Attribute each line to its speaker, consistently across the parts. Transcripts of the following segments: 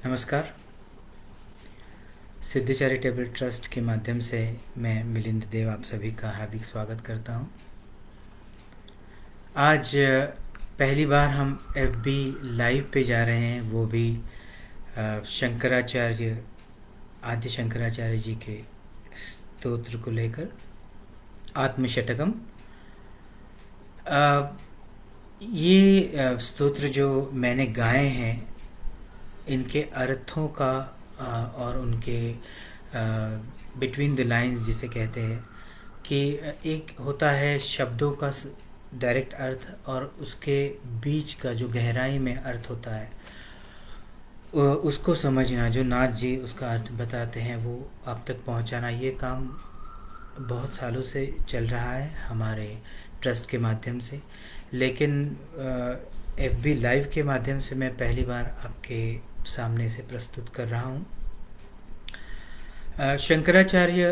Speaker 1: नमस्कार। सिद्धि charitable trust के माध्यम से मैं मिलिंद देव आप सभी का हार्दिक स्वागत करता हूं। आज पहली बार हम एफबी लाइव पे जा रहे हैं, वो भी शंकराचार्य आदि शंकराचार्य जी के स्तोत्र को लेकर आत्मशतकम। ये स्तोत्र जो मैंने गाए हैं, इनके अर्थों का और उनके बिटवीन द लाइंस जिसे कहते हैं कि एक होता है शब्दों का डायरेक्ट अर्थ और उसके बीच का जो गहराई में अर्थ होता है उसको समझना, जो नाथ जी उसका अर्थ बताते हैं वो आप तक पहुंचाना, ये काम बहुत सालों से चल रहा है हमारे ट्रस्ट के माध्यम से। लेकिन एफबी लाइव के माध्यम से मैं पहली बार आपके सामने से प्रस्तुत कर रहा हूँ। शंकराचार्य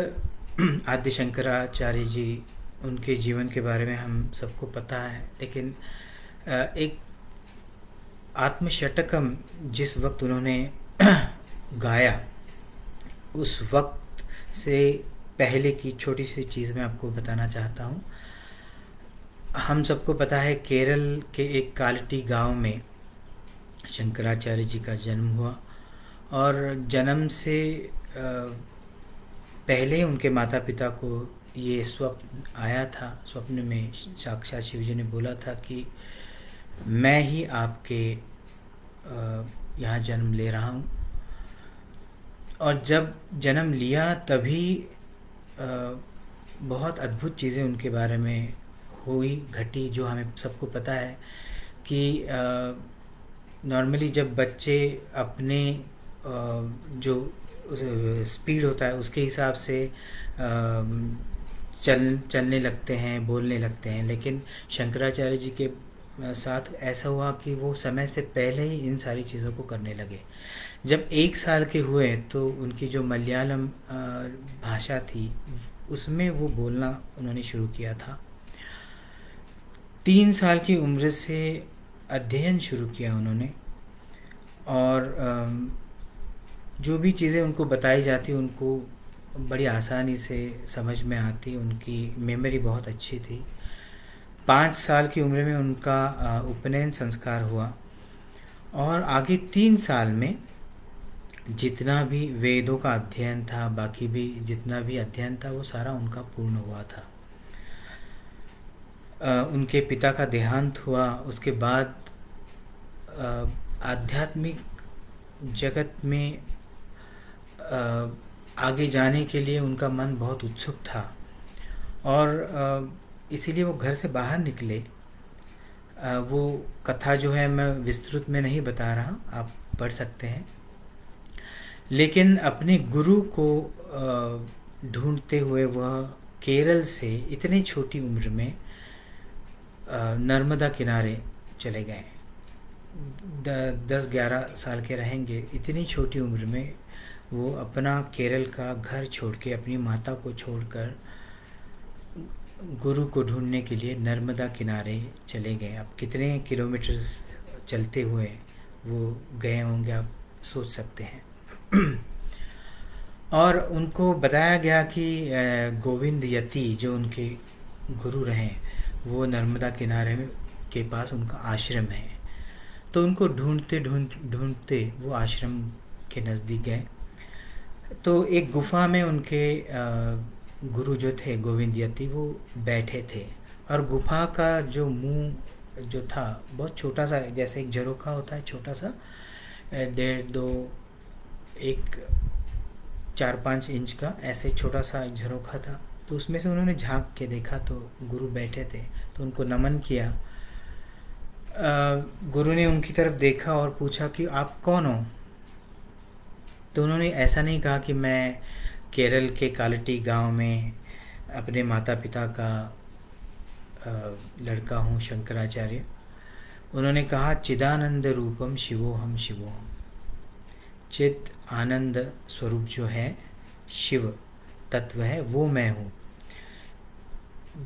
Speaker 1: आदि शंकराचार्य जी, उनके जीवन के बारे में हम सबको पता है, लेकिन एक आत्मशतकम जिस वक्त उन्होंने गाया, उस वक्त से पहले की छोटी सी चीज़ मैं आपको बताना चाहता हूँ। हम सबको पता है केरल के एक कालटी गांव में शंकराचार्य जी का जन्म हुआ और जन्म से पहले उनके माता पिता को ये स्वप्न आया था। स्वप्न में साक्षात शिव जी ने बोला था कि मैं ही आपके यहाँ जन्म ले रहा हूँ। और जब जन्म लिया तभी बहुत अद्भुत चीज़ें उनके बारे में हुई, घटी, जो हमें सबको पता है कि नॉर्मली जब बच्चे अपने जो स्पीड होता है उसके हिसाब से चलने लगते हैं, बोलने लगते हैं, लेकिन शंकराचार्य जी के साथ ऐसा हुआ कि वो समय से पहले ही इन सारी चीज़ों को करने लगे। जब 1 साल के हुए तो उनकी जो मलयालम भाषा थी उसमें वो बोलना उन्होंने शुरू किया था। 3 साल की उम्र से अध्ययन शुरू किया उन्होंने, और जो भी चीज़ें उनको बताई जाती उनको बड़ी आसानी से समझ में आती। उनकी मेमोरी बहुत अच्छी थी। 5 साल की उम्र में उनका उपनयन संस्कार हुआ और आगे 3 साल में जितना भी वेदों का अध्ययन था, बाकी भी जितना भी अध्ययन था, वो सारा उनका पूर्ण हुआ था। उनके पिता का देहांत हुआ। उसके बाद आध्यात्मिक जगत में आगे जाने के लिए उनका मन बहुत उत्सुक था और इसीलिए वो घर से बाहर निकले। वो कथा जो है मैं विस्तृत में नहीं बता रहा, आप पढ़ सकते हैं। लेकिन अपने गुरु को ढूंढते हुए वह केरल से इतनी छोटी उम्र में नर्मदा किनारे चले गए। 10-11 साल के रहेंगे, इतनी छोटी उम्र में वो अपना केरल का घर छोड़ के, अपनी माता को छोड़कर गुरु को ढूंढने के लिए नर्मदा किनारे चले गए। अब कितने किलोमीटर्स चलते हुए वो गए होंगे, आप सोच सकते हैं। और उनको बताया गया कि गोविंद यति जो उनके गुरु रहे, वो नर्मदा किनारे के पास उनका आश्रम है। तो उनको ढूंढते वो आश्रम के नज़दीक गए। तो एक गुफा में उनके गुरु जो थे गोविंद यति, वो बैठे थे और गुफा का जो मुंह जो था बहुत छोटा सा, जैसे एक झरोखा होता है छोटा सा, 4-5 इंच का ऐसे छोटा सा झरोखा था। तो उसमें से उन्होंने झांक के देखा तो गुरु बैठे थे। तो उनको नमन किया। गुरु ने उनकी तरफ देखा और पूछा कि आप कौन हो। तो उन्होंने ऐसा नहीं कहा कि मैं केरल के कालटी गांव में अपने माता पिता का लड़का हूँ शंकराचार्य। उन्होंने कहा चिदानंद रूपम शिवोहम शिवोहम। चित आनंद स्वरूप जो है, शिव तत्व है, वो मैं हूँ।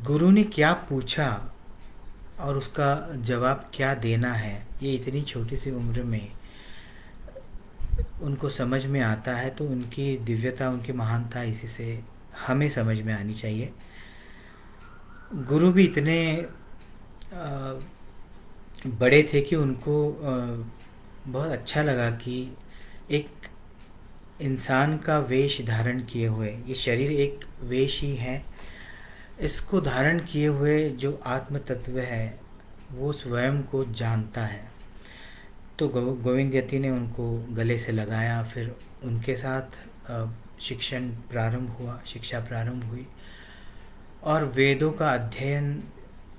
Speaker 1: गुरु ने क्या पूछा और उसका जवाब क्या देना है, ये इतनी छोटी सी उम्र में उनको समझ में आता है तो उनकी दिव्यता, उनकी महानता इसी से हमें समझ में आनी चाहिए। गुरु भी इतने अ, बड़े थे कि उनको बहुत अच्छा लगा कि एक इंसान का वेश धारण किए हुए, ये शरीर एक वेश ही है, इसको धारण किए हुए जो आत्म तत्व है वो स्वयं को जानता है। तो गोविंद यति ने उनको गले से लगाया, फिर उनके साथ शिक्षण प्रारंभ हुआ, शिक्षा प्रारंभ हुई, और वेदों का अध्ययन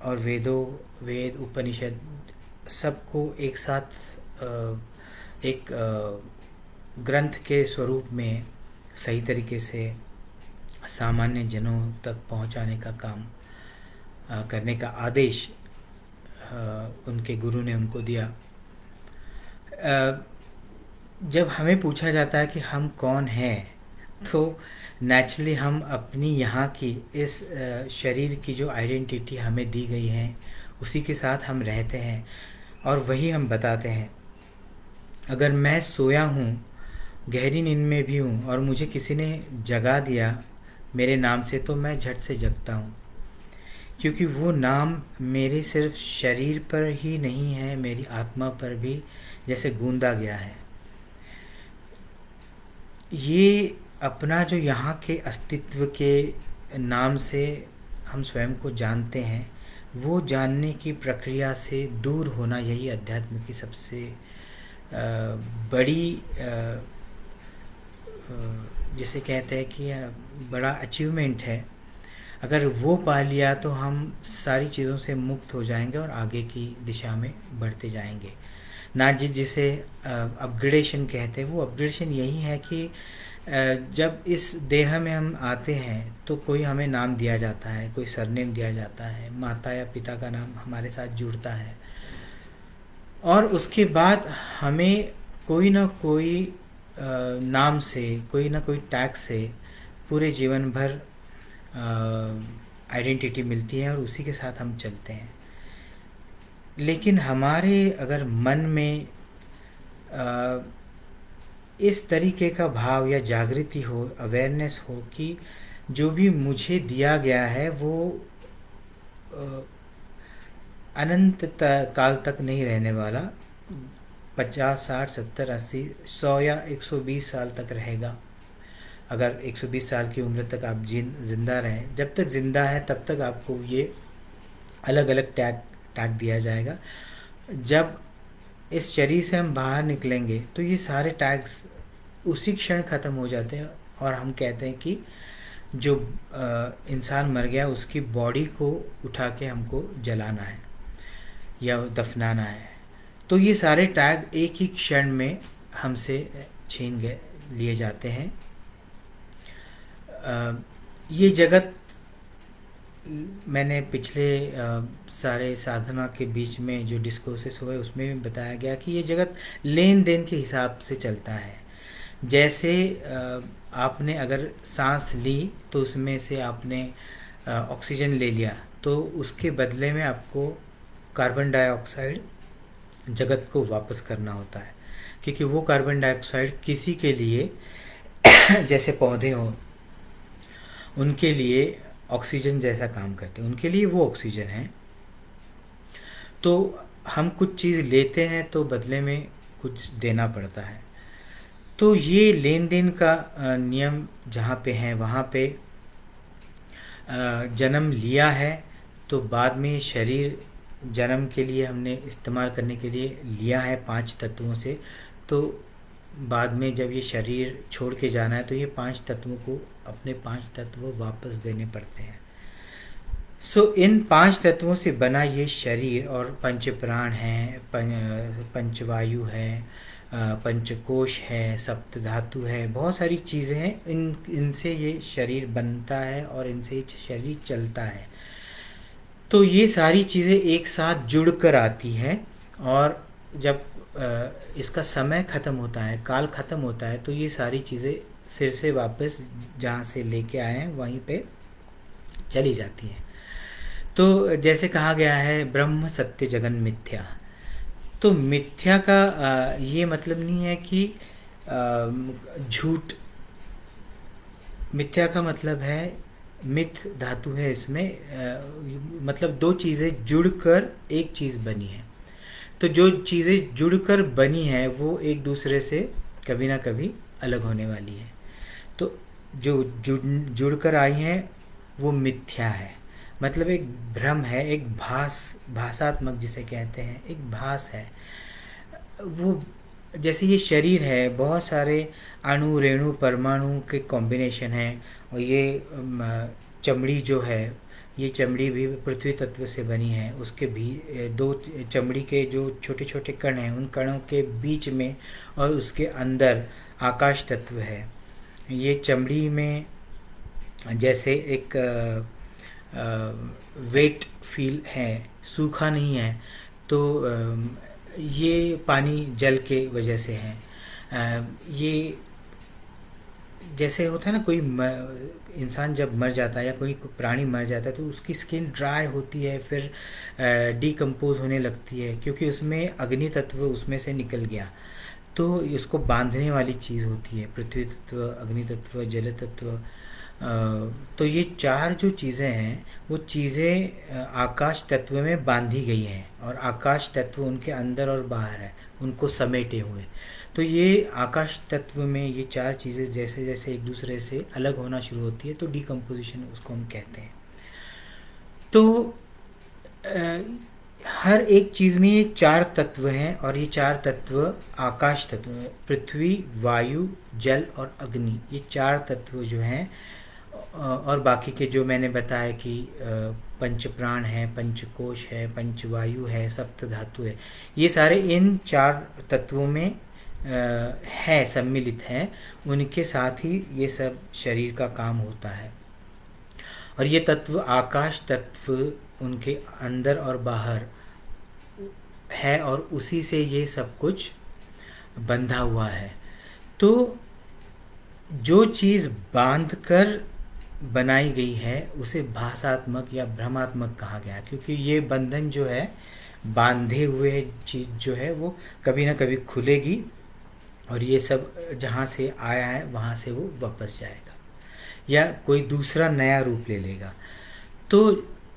Speaker 1: और वेद उपनिषद सबको एक साथ एक ग्रंथ के स्वरूप में सही तरीके से सामान्य जनों तक पहुंचाने का काम करने का आदेश उनके गुरु ने उनको दिया। जब हमें पूछा जाता है कि हम कौन हैं, तो नेचुरली हम अपनी यहाँ की इस शरीर की जो आइडेंटिटी हमें दी गई है उसी के साथ हम रहते हैं और वही हम बताते हैं। अगर मैं सोया हूँ, गहरी नींद में भी हूँ और मुझे किसी ने जगा दिया मेरे नाम से, तो मैं झट से जगता हूँ, क्योंकि वो नाम मेरे सिर्फ शरीर पर ही नहीं है, मेरी आत्मा पर भी जैसे गूंदा गया है। ये अपना जो यहाँ के अस्तित्व के नाम से हम स्वयं को जानते हैं, वो जानने की प्रक्रिया से दूर होना, यही अध्यात्म की सबसे बड़ी जिसे कहते हैं कि बड़ा अचीवमेंट है। अगर वो पा लिया तो हम सारी चीज़ों से मुक्त हो जाएंगे और आगे की दिशा में बढ़ते जाएंगे। ना जिसे अपग्रेडेशन कहते हैं, वो अपग्रेडेशन यही है कि जब इस देह में हम आते हैं तो कोई हमें नाम दिया जाता है, कोई सरनेम दिया जाता है, माता या पिता का नाम हमारे साथ जुड़ता है, और उसके बाद हमें कोई ना कोई नाम से, कोई ना कोई टैग से पूरे जीवन भर आइडेंटिटी मिलती है और उसी के साथ हम चलते हैं। लेकिन हमारे अगर मन में इस तरीके का भाव या जागृति हो, अवेयरनेस हो कि जो भी मुझे दिया गया है वो अनंत काल तक नहीं रहने वाला, 50, 60, 70, 80, 100 या 120 साल तक रहेगा। अगर 120 साल की उम्र तक आप जिंदा रहें, जब तक जिंदा है तब तक आपको ये अलग अलग टैग दिया जाएगा। जब इस शरीर से हम बाहर निकलेंगे तो ये सारे टैग्स उसी क्षण ख़त्म हो जाते हैं और हम कहते हैं कि जो इंसान मर गया उसकी बॉडी को उठा के हमको जलाना है या दफनाना है। तो ये सारे टैग एक ही क्षण में हमसे छीन लिए जाते हैं। ये जगत, मैंने पिछले सारे साधना के बीच में जो डिस्कोर्सेस हुए उसमें भी बताया गया कि ये जगत लेन देन के हिसाब से चलता है। जैसे आपने अगर सांस ली तो उसमें से आपने ऑक्सीजन ले लिया, तो उसके बदले में आपको कार्बन डाइऑक्साइड जगत को वापस करना होता है, क्योंकि वो कार्बन डाइऑक्साइड किसी के लिए जैसे पौधे हों उनके लिए ऑक्सीजन जैसा काम करते हैं, उनके लिए वो ऑक्सीजन है। तो हम कुछ चीज़ लेते हैं तो बदले में कुछ देना पड़ता है। तो ये लेन देन का नियम जहाँ पे है, वहाँ पे जन्म लिया है तो बाद में शरीर जन्म के लिए हमने इस्तेमाल करने के लिए लिया है 5 तत्वों से, तो बाद में जब ये शरीर छोड़ के जाना है तो ये 5 तत्वों को अपने 5 तत्व वापस देने पड़ते हैं। इन 5 तत्वों से बना ये शरीर, और पंच प्राण है, पंचवायु है, पंचकोश है, सप्त धातु है, बहुत सारी चीज़ें हैं। इनसे ये शरीर बनता है और इनसे ये शरीर चलता है। तो ये सारी चीज़ें एक साथ जुड़कर आती हैं, और जब इसका समय ख़त्म होता है, काल ख़त्म होता है, तो ये सारी चीज़ें फिर से वापस जहाँ से लेके आए हैं वहीं पे चली जाती हैं। तो जैसे कहा गया है ब्रह्म सत्य जगन मिथ्या, तो मिथ्या का ये मतलब नहीं है कि झूठ, मिथ्या का मतलब है, मिथ धातु है इसमें, मतलब दो चीज़ें जुड़कर एक चीज़ बनी है। तो जो चीज़ें जुड़कर बनी है वो एक दूसरे से कभी ना कभी अलग होने वाली है। तो जो जुड़कर आई हैं वो मिथ्या है, मतलब एक भ्रम है, एक भासात्मक जिसे कहते हैं, एक भास है वो। जैसे ये शरीर है, बहुत सारे अणु रेणु परमाणु के कॉम्बिनेशन है, और ये चमड़ी जो है, ये चमड़ी भी पृथ्वी तत्व से बनी है। उसके भी दो चमड़ी के जो छोटे छोटे कण हैं, उन कणों के बीच में और उसके अंदर आकाश तत्व है। ये चमड़ी में जैसे एक वेट फील है, सूखा नहीं है, तो ये पानी जल के वजह से है। ये जैसे होता है ना, कोई इंसान जब मर जाता है या कोई प्राणी मर जाता है तो उसकी स्किन ड्राई होती है, फिर डीकम्पोज होने लगती है, क्योंकि उसमें अग्नि तत्व उसमें से निकल गया। तो इसको बांधने वाली चीज़ होती है पृथ्वी तत्व, अग्नि तत्व, जल तत्व। तो ये चार जो चीज़ें हैं वो चीज़ें आकाश तत्व में बांधी गई हैं, और आकाश तत्व उनके अंदर और बाहर है, उनको समेटे हुए। तो ये आकाश तत्व में ये चार चीज़ें जैसे जैसे एक दूसरे से अलग होना शुरू होती है तो डिकम्पोजिशन उसको हम कहते हैं। तो हर एक चीज़ में ये चार तत्व हैं, और ये चार तत्व आकाश तत्व, पृथ्वी, वायु, जल और अग्नि, ये चार तत्व जो हैं, और बाकी के जो मैंने बताया कि पंच प्राण है, पंचकोश है, पंचवायु है, सप्त धातु है, ये सारे इन चार तत्वों में है, सम्मिलित हैं। उनके साथ ही ये सब शरीर का काम होता है। और ये तत्व आकाश तत्व उनके अंदर और बाहर है, और उसी से ये सब कुछ बंधा हुआ है। तो जो चीज़ बांध कर बनाई गई है उसे भासात्मक या भ्रमात्मक कहा गया, क्योंकि ये बंधन जो है, बांधे हुए चीज़ जो है वो कभी ना कभी खुलेगी, और ये सब जहाँ से आया है वहाँ से वो वापस जाएगा या कोई दूसरा नया रूप ले लेगा। तो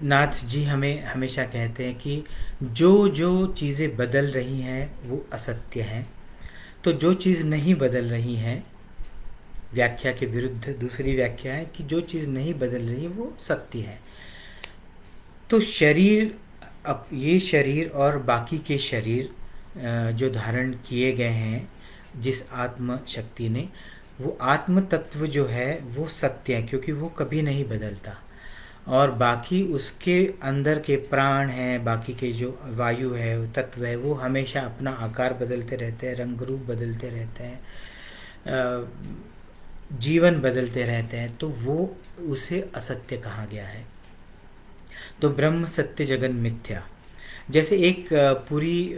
Speaker 1: नाथ जी हमें हमेशा कहते हैं कि जो जो चीज़ें बदल रही हैं वो असत्य हैं, तो जो चीज़ नहीं बदल रही हैं, व्याख्या के विरुद्ध दूसरी व्याख्या है कि जो चीज़ नहीं बदल रही वो सत्य है। तो शरीर, अब ये शरीर और बाकी के शरीर जो धारण किए गए हैं जिस आत्म शक्ति ने, वो आत्म तत्व जो है वो सत्य है, क्योंकि वो कभी नहीं बदलता। और बाकी उसके अंदर के प्राण हैं, बाकी के जो वायु है, तत्व है, वो हमेशा अपना आकार बदलते रहते हैं, रंग रूप बदलते रहते हैं, जीवन बदलते रहते हैं, तो वो उसे असत्य कहा गया है। तो ब्रह्म सत्य जगन मिथ्या। जैसे एक पूरी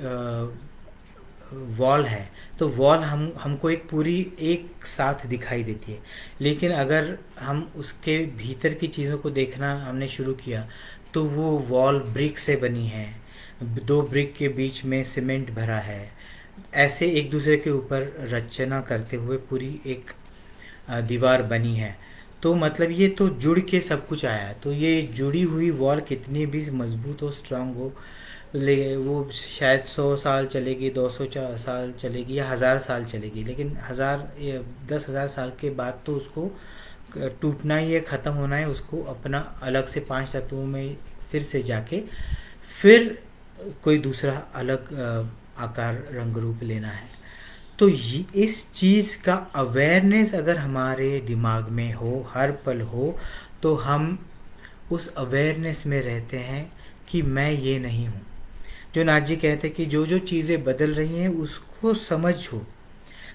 Speaker 1: वॉल है, तो वॉल हमको एक पूरी एक साथ दिखाई देती है, लेकिन अगर हम उसके भीतर की चीज़ों को देखना हमने शुरू किया तो वो वॉल ब्रिक से बनी है, दो ब्रिक के बीच में सीमेंट भरा है, ऐसे एक दूसरे के ऊपर रचना करते हुए पूरी एक दीवार बनी है। तो मतलब ये तो जुड़ के सब कुछ आया है। तो ये जुड़ी हुई वॉल कितनी भी मजबूत हो, स्ट्रांग हो, ले वो शायद 100 साल चलेगी, 200 साल चलेगी या 1000 साल चलेगी, लेकिन 10,000 साल के बाद तो उसको टूटना ही है, ख़त्म होना है, उसको अपना अलग से 5 तत्वों में फिर से जाके फिर कोई दूसरा अलग आकार रंग रूप लेना है। तो इस चीज़ का अवेयरनेस अगर हमारे दिमाग में हो, हर पल हो, तो हम उस अवेयरनेस में रहते हैं कि मैं ये नहीं हूँ। जो नाथ जी कहते हैं कि जो जो चीज़ें बदल रही हैं उसको समझो।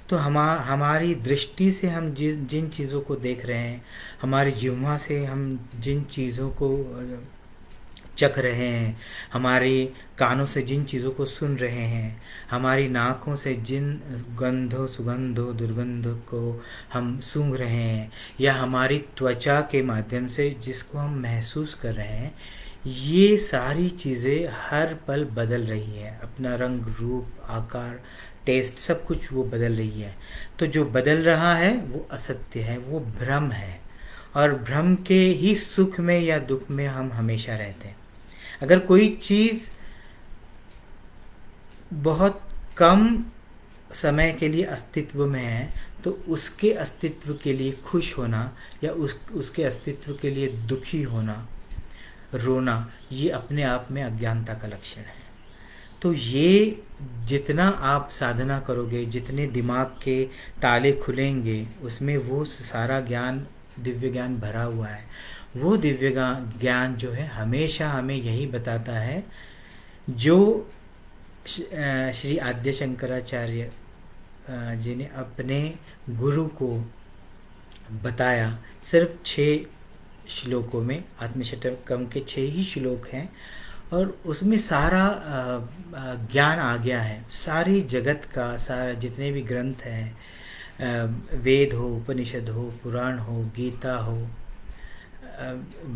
Speaker 1: तो हमारी दृष्टि से हम जिन चीज़ों को देख रहे हैं, हमारी जिह्वा से हम जिन चीज़ों को चख रहे हैं, हमारे कानों से जिन चीज़ों को सुन रहे हैं, हमारी नाकों से जिन गंधों, सुगंधों, दुर्गंधों को हम सूंघ रहे हैं, या हमारी त्वचा के माध्यम से जिसको हम महसूस कर रहे हैं, ये सारी चीज़ें हर पल बदल रही हैं, अपना रंग रूप आकार टेस्ट, सब कुछ वो बदल रही है। तो जो बदल रहा है वो असत्य है, वो भ्रम है, और भ्रम के ही सुख में या दुख में हम हमेशा रहते हैं। अगर कोई चीज़ बहुत कम समय के लिए अस्तित्व में है तो उसके अस्तित्व के लिए खुश होना या उसके अस्तित्व के लिए दुखी होना, रोना, ये अपने आप में अज्ञानता का लक्षण है। तो ये जितना आप साधना करोगे, जितने दिमाग के ताले खुलेंगे, उसमें वो सारा ज्ञान, दिव्य ज्ञान भरा हुआ है। वो दिव्य ज्ञान जो है हमेशा हमें यही बताता है जो श्री आद्य शंकराचार्य जी ने अपने गुरु को बताया। सिर्फ 6 श्लोकों में, आत्मशतकम के 6 ही श्लोक हैं और उसमें सारा ज्ञान आ गया है। सारी जगत का, सारा जितने भी ग्रंथ हैं, वेद हो, उपनिषद हो, पुराण हो, गीता हो,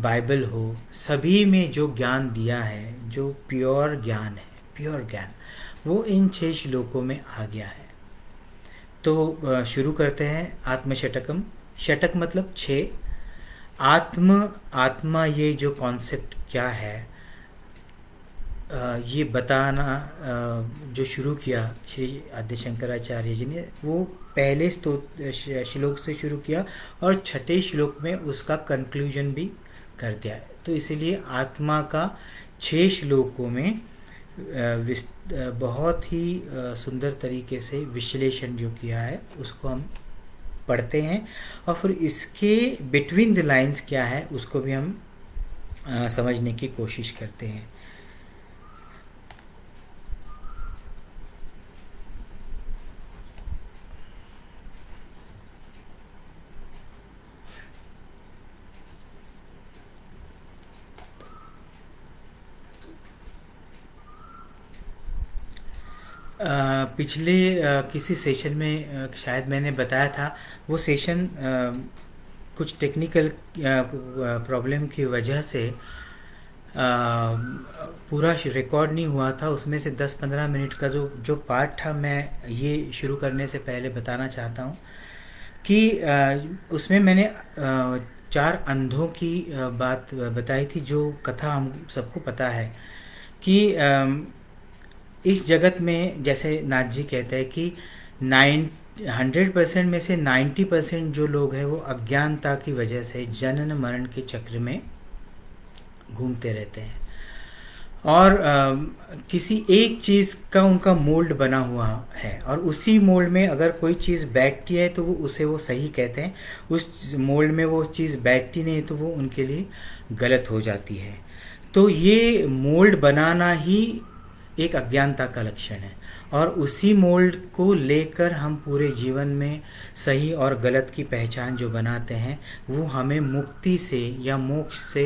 Speaker 1: बाइबल हो, सभी में जो ज्ञान दिया है, जो प्योर ज्ञान है, प्योर ज्ञान, वो इन 6 श्लोकों में आ गया है। तो शुरू करते हैं आत्मशतकम। शतक मतलब 6। आत्मा, ये जो कॉन्सेप्ट क्या है, ये बताना जो शुरू किया श्री आद्य शंकराचार्य जी ने, वो पहले श्लोक से शुरू किया और 6ठे श्लोक में उसका कंक्लूजन भी कर दिया है। तो इसीलिए आत्मा का 6 श्लोकों में बहुत ही सुंदर तरीके से विश्लेषण जो किया है उसको हम पढ़ते हैं, और फिर इसके बिटवीन द लाइंस क्या है उसको भी हम समझने की कोशिश करते हैं। पिछले किसी सेशन में शायद मैंने बताया था, वो सेशन कुछ टेक्निकल प्रॉब्लम की वजह से पूरा रिकॉर्ड नहीं हुआ था। उसमें से 10-15 मिनट का जो पार्ट था, मैं ये शुरू करने से पहले बताना चाहता हूँ कि उसमें मैंने 4 अंधों की बात बताई थी, जो कथा हम सबको पता है कि इस जगत में, जैसे नाथ जी कहते हैं कि 100% में से 90% जो लोग हैं वो अज्ञानता की वजह से जनन मरण के चक्र में घूमते रहते हैं, और किसी एक चीज़ का उनका मोल्ड बना हुआ है, और उसी मोल्ड में अगर कोई चीज़ बैठती है तो वो सही कहते हैं, उस मोल्ड में वो चीज़ बैठती नहीं तो वो उनके लिए गलत हो जाती है। तो ये मोल्ड बनाना ही एक अज्ञानता का लक्षण है, और उसी मोल्ड को लेकर हम पूरे जीवन में सही और गलत की पहचान जो बनाते हैं, वो हमें मुक्ति से या मोक्ष से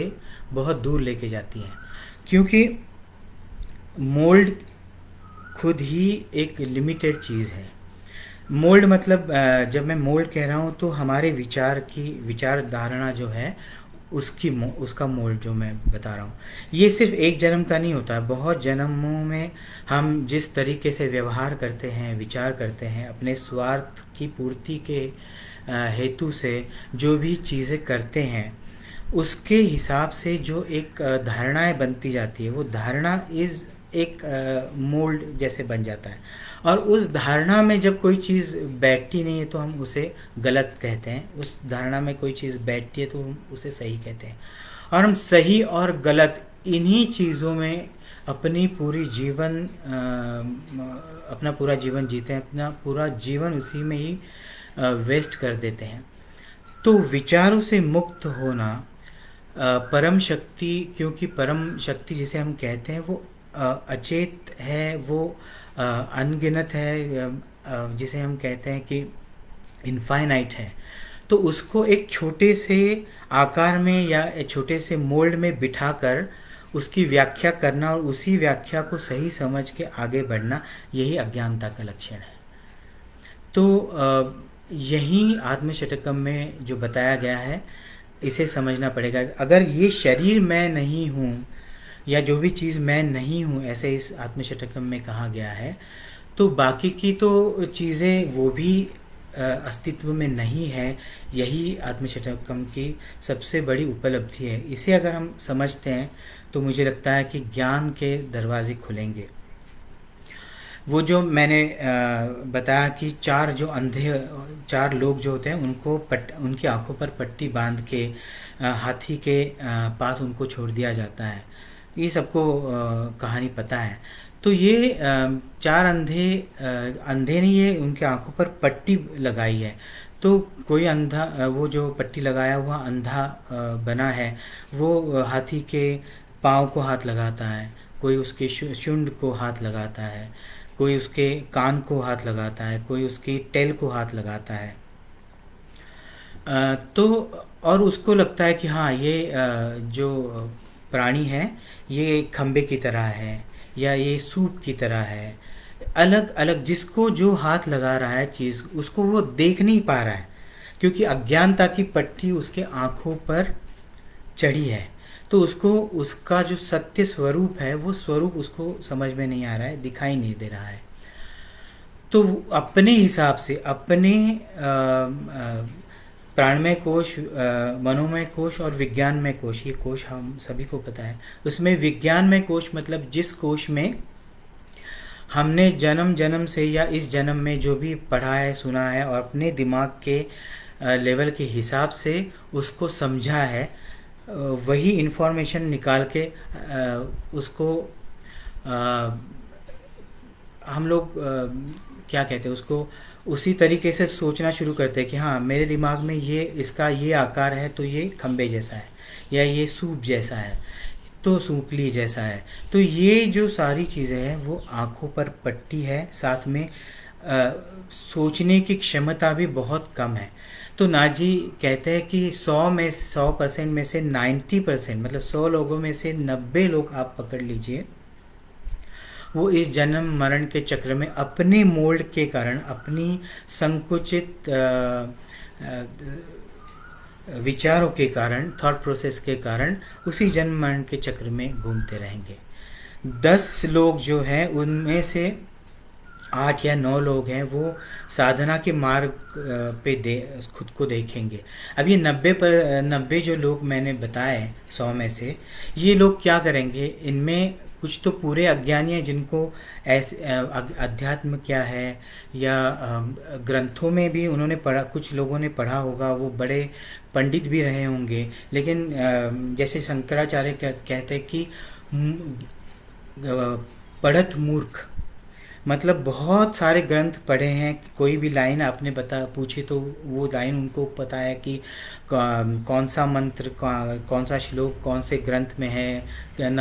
Speaker 1: बहुत दूर लेके जाती है। क्योंकि मोल्ड खुद ही एक लिमिटेड चीज़ है। मोल्ड मतलब, जब मैं मोल्ड कह रहा हूँ तो हमारे विचार धारणा जो है उसका मोल्ड जो मैं बता रहा हूँ, ये सिर्फ एक जन्म का नहीं होता है। बहुत जन्मों में हम जिस तरीके से व्यवहार करते हैं, विचार करते हैं, अपने स्वार्थ की पूर्ति के हेतु से जो भी चीज़ें करते हैं, उसके हिसाब से जो एक धारणाएं बनती जाती है, वो धारणा एक मोल्ड जैसे बन जाता है। और उस धारणा में जब कोई चीज़ बैठती नहीं है तो हम उसे गलत कहते हैं, उस धारणा में कोई चीज़ बैठती है तो हम उसे सही कहते हैं। और हम सही और गलत इन्हीं चीज़ों में अपना पूरा जीवन जीते हैं, अपना पूरा जीवन उसी में ही वेस्ट कर देते हैं। तो विचारों से मुक्त होना परम शक्ति, क्योंकि परम शक्ति जिसे हम कहते हैं वो अचेत है, वो अनगिनत है, जिसे हम कहते हैं कि इनफाइनाइट है। तो उसको एक छोटे से आकार में या एक छोटे से मोल्ड में बिठाकर उसकी व्याख्या करना और उसी व्याख्या को सही समझ के आगे बढ़ना, यही अज्ञानता का लक्षण है। तो यही आत्मशतकम में जो बताया गया है, इसे समझना पड़ेगा। अगर ये शरीर मैं नहीं हूँ या जो भी चीज़ मैं नहीं हूँ, ऐसे इस आत्मशतकम में कहा गया है, तो बाकी की तो चीज़ें वो भी अस्तित्व में नहीं है। यही आत्मशतकम की सबसे बड़ी उपलब्धि है। इसे अगर हम समझते हैं तो मुझे लगता है कि ज्ञान के दरवाजे खुलेंगे। वो जो मैंने बताया कि चार लोग जो होते हैं उनको उनकी आंखों पर पट्टी बांध के हाथी के पास उनको छोड़ दिया जाता है। ये सबको कहानी पता है। तो ये चार अंधे नहीं है, उनके आंखों पर पट्टी लगाई है। तो कोई अंधा वो जो पट्टी लगाया हुआ अंधा बना है, वो हाथी के पाँव को हाथ लगाता है, कोई उसके शुंड को हाथ लगाता है, कोई उसके कान को हाथ लगाता है, कोई उसकी टेल को हाथ लगाता है। तो और उसको लगता है कि हाँ, ये जो प्राणी है ये खंबे की तरह है या ये सूप की तरह है। अलग अलग जिसको जो हाथ लगा रहा है चीज़, उसको वो देख नहीं पा रहा है, क्योंकि अज्ञानता की पट्टी उसके आँखों पर चढ़ी है। तो उसको उसका जो सत्य स्वरूप है, वो स्वरूप उसको समझ में नहीं आ रहा है, दिखाई नहीं दे रहा है। तो अपने हिसाब से अपने प्राणमय कोश, मनोमय कोश और विज्ञानमय कोश, ये कोश हम सभी को पता है। उसमें विज्ञानमय कोश मतलब जिस कोश में हमने जन्म जन्म से या इस जन्म में जो भी पढ़ा है, सुना है और अपने दिमाग के लेवल के हिसाब से उसको समझा है, वही इन्फॉर्मेशन निकाल के उसको हम लोग क्या कहते हैं उसको, उसी तरीके से सोचना शुरू करते हैं कि हाँ, मेरे दिमाग में ये इसका ये आकार है तो ये खंबे जैसा है, या ये सूप जैसा है तो सूपली जैसा है। तो ये जो सारी चीज़ें हैं वो आँखों पर पट्टी है, साथ में सोचने की क्षमता भी बहुत कम है। तो नाजी कहते हैं कि 100% में से 90%, मतलब 100 लोगों में से 90 लोग आप पकड़ लीजिए, वो इस जन्म मरण के चक्र में अपने मोल्ड के कारण, अपनी संकुचित विचारों के कारण, थॉट प्रोसेस के कारण उसी जन्म मरण के चक्र में घूमते रहेंगे। 10 लोग जो हैं उनमें से 8 या 9 लोग हैं वो साधना के मार्ग पे खुद को देखेंगे। अब ये 90 जो लोग मैंने बताए 100 में से, ये लोग क्या करेंगे, इनमें कुछ तो पूरे अज्ञानी हैं जिनको ऐसे अध्यात्म क्या है या ग्रंथों में भी उन्होंने पढ़ा, कुछ लोगों ने पढ़ा होगा, वो बड़े पंडित भी रहे होंगे, लेकिन जैसे शंकराचार्य कहते हैं कि पढ़त मूर्ख, मतलब बहुत सारे ग्रंथ पढ़े हैं, कोई भी लाइन आपने पूछी तो वो लाइन उनको पता है कि कौन सा मंत्र, कौन सा श्लोक कौन से ग्रंथ में है,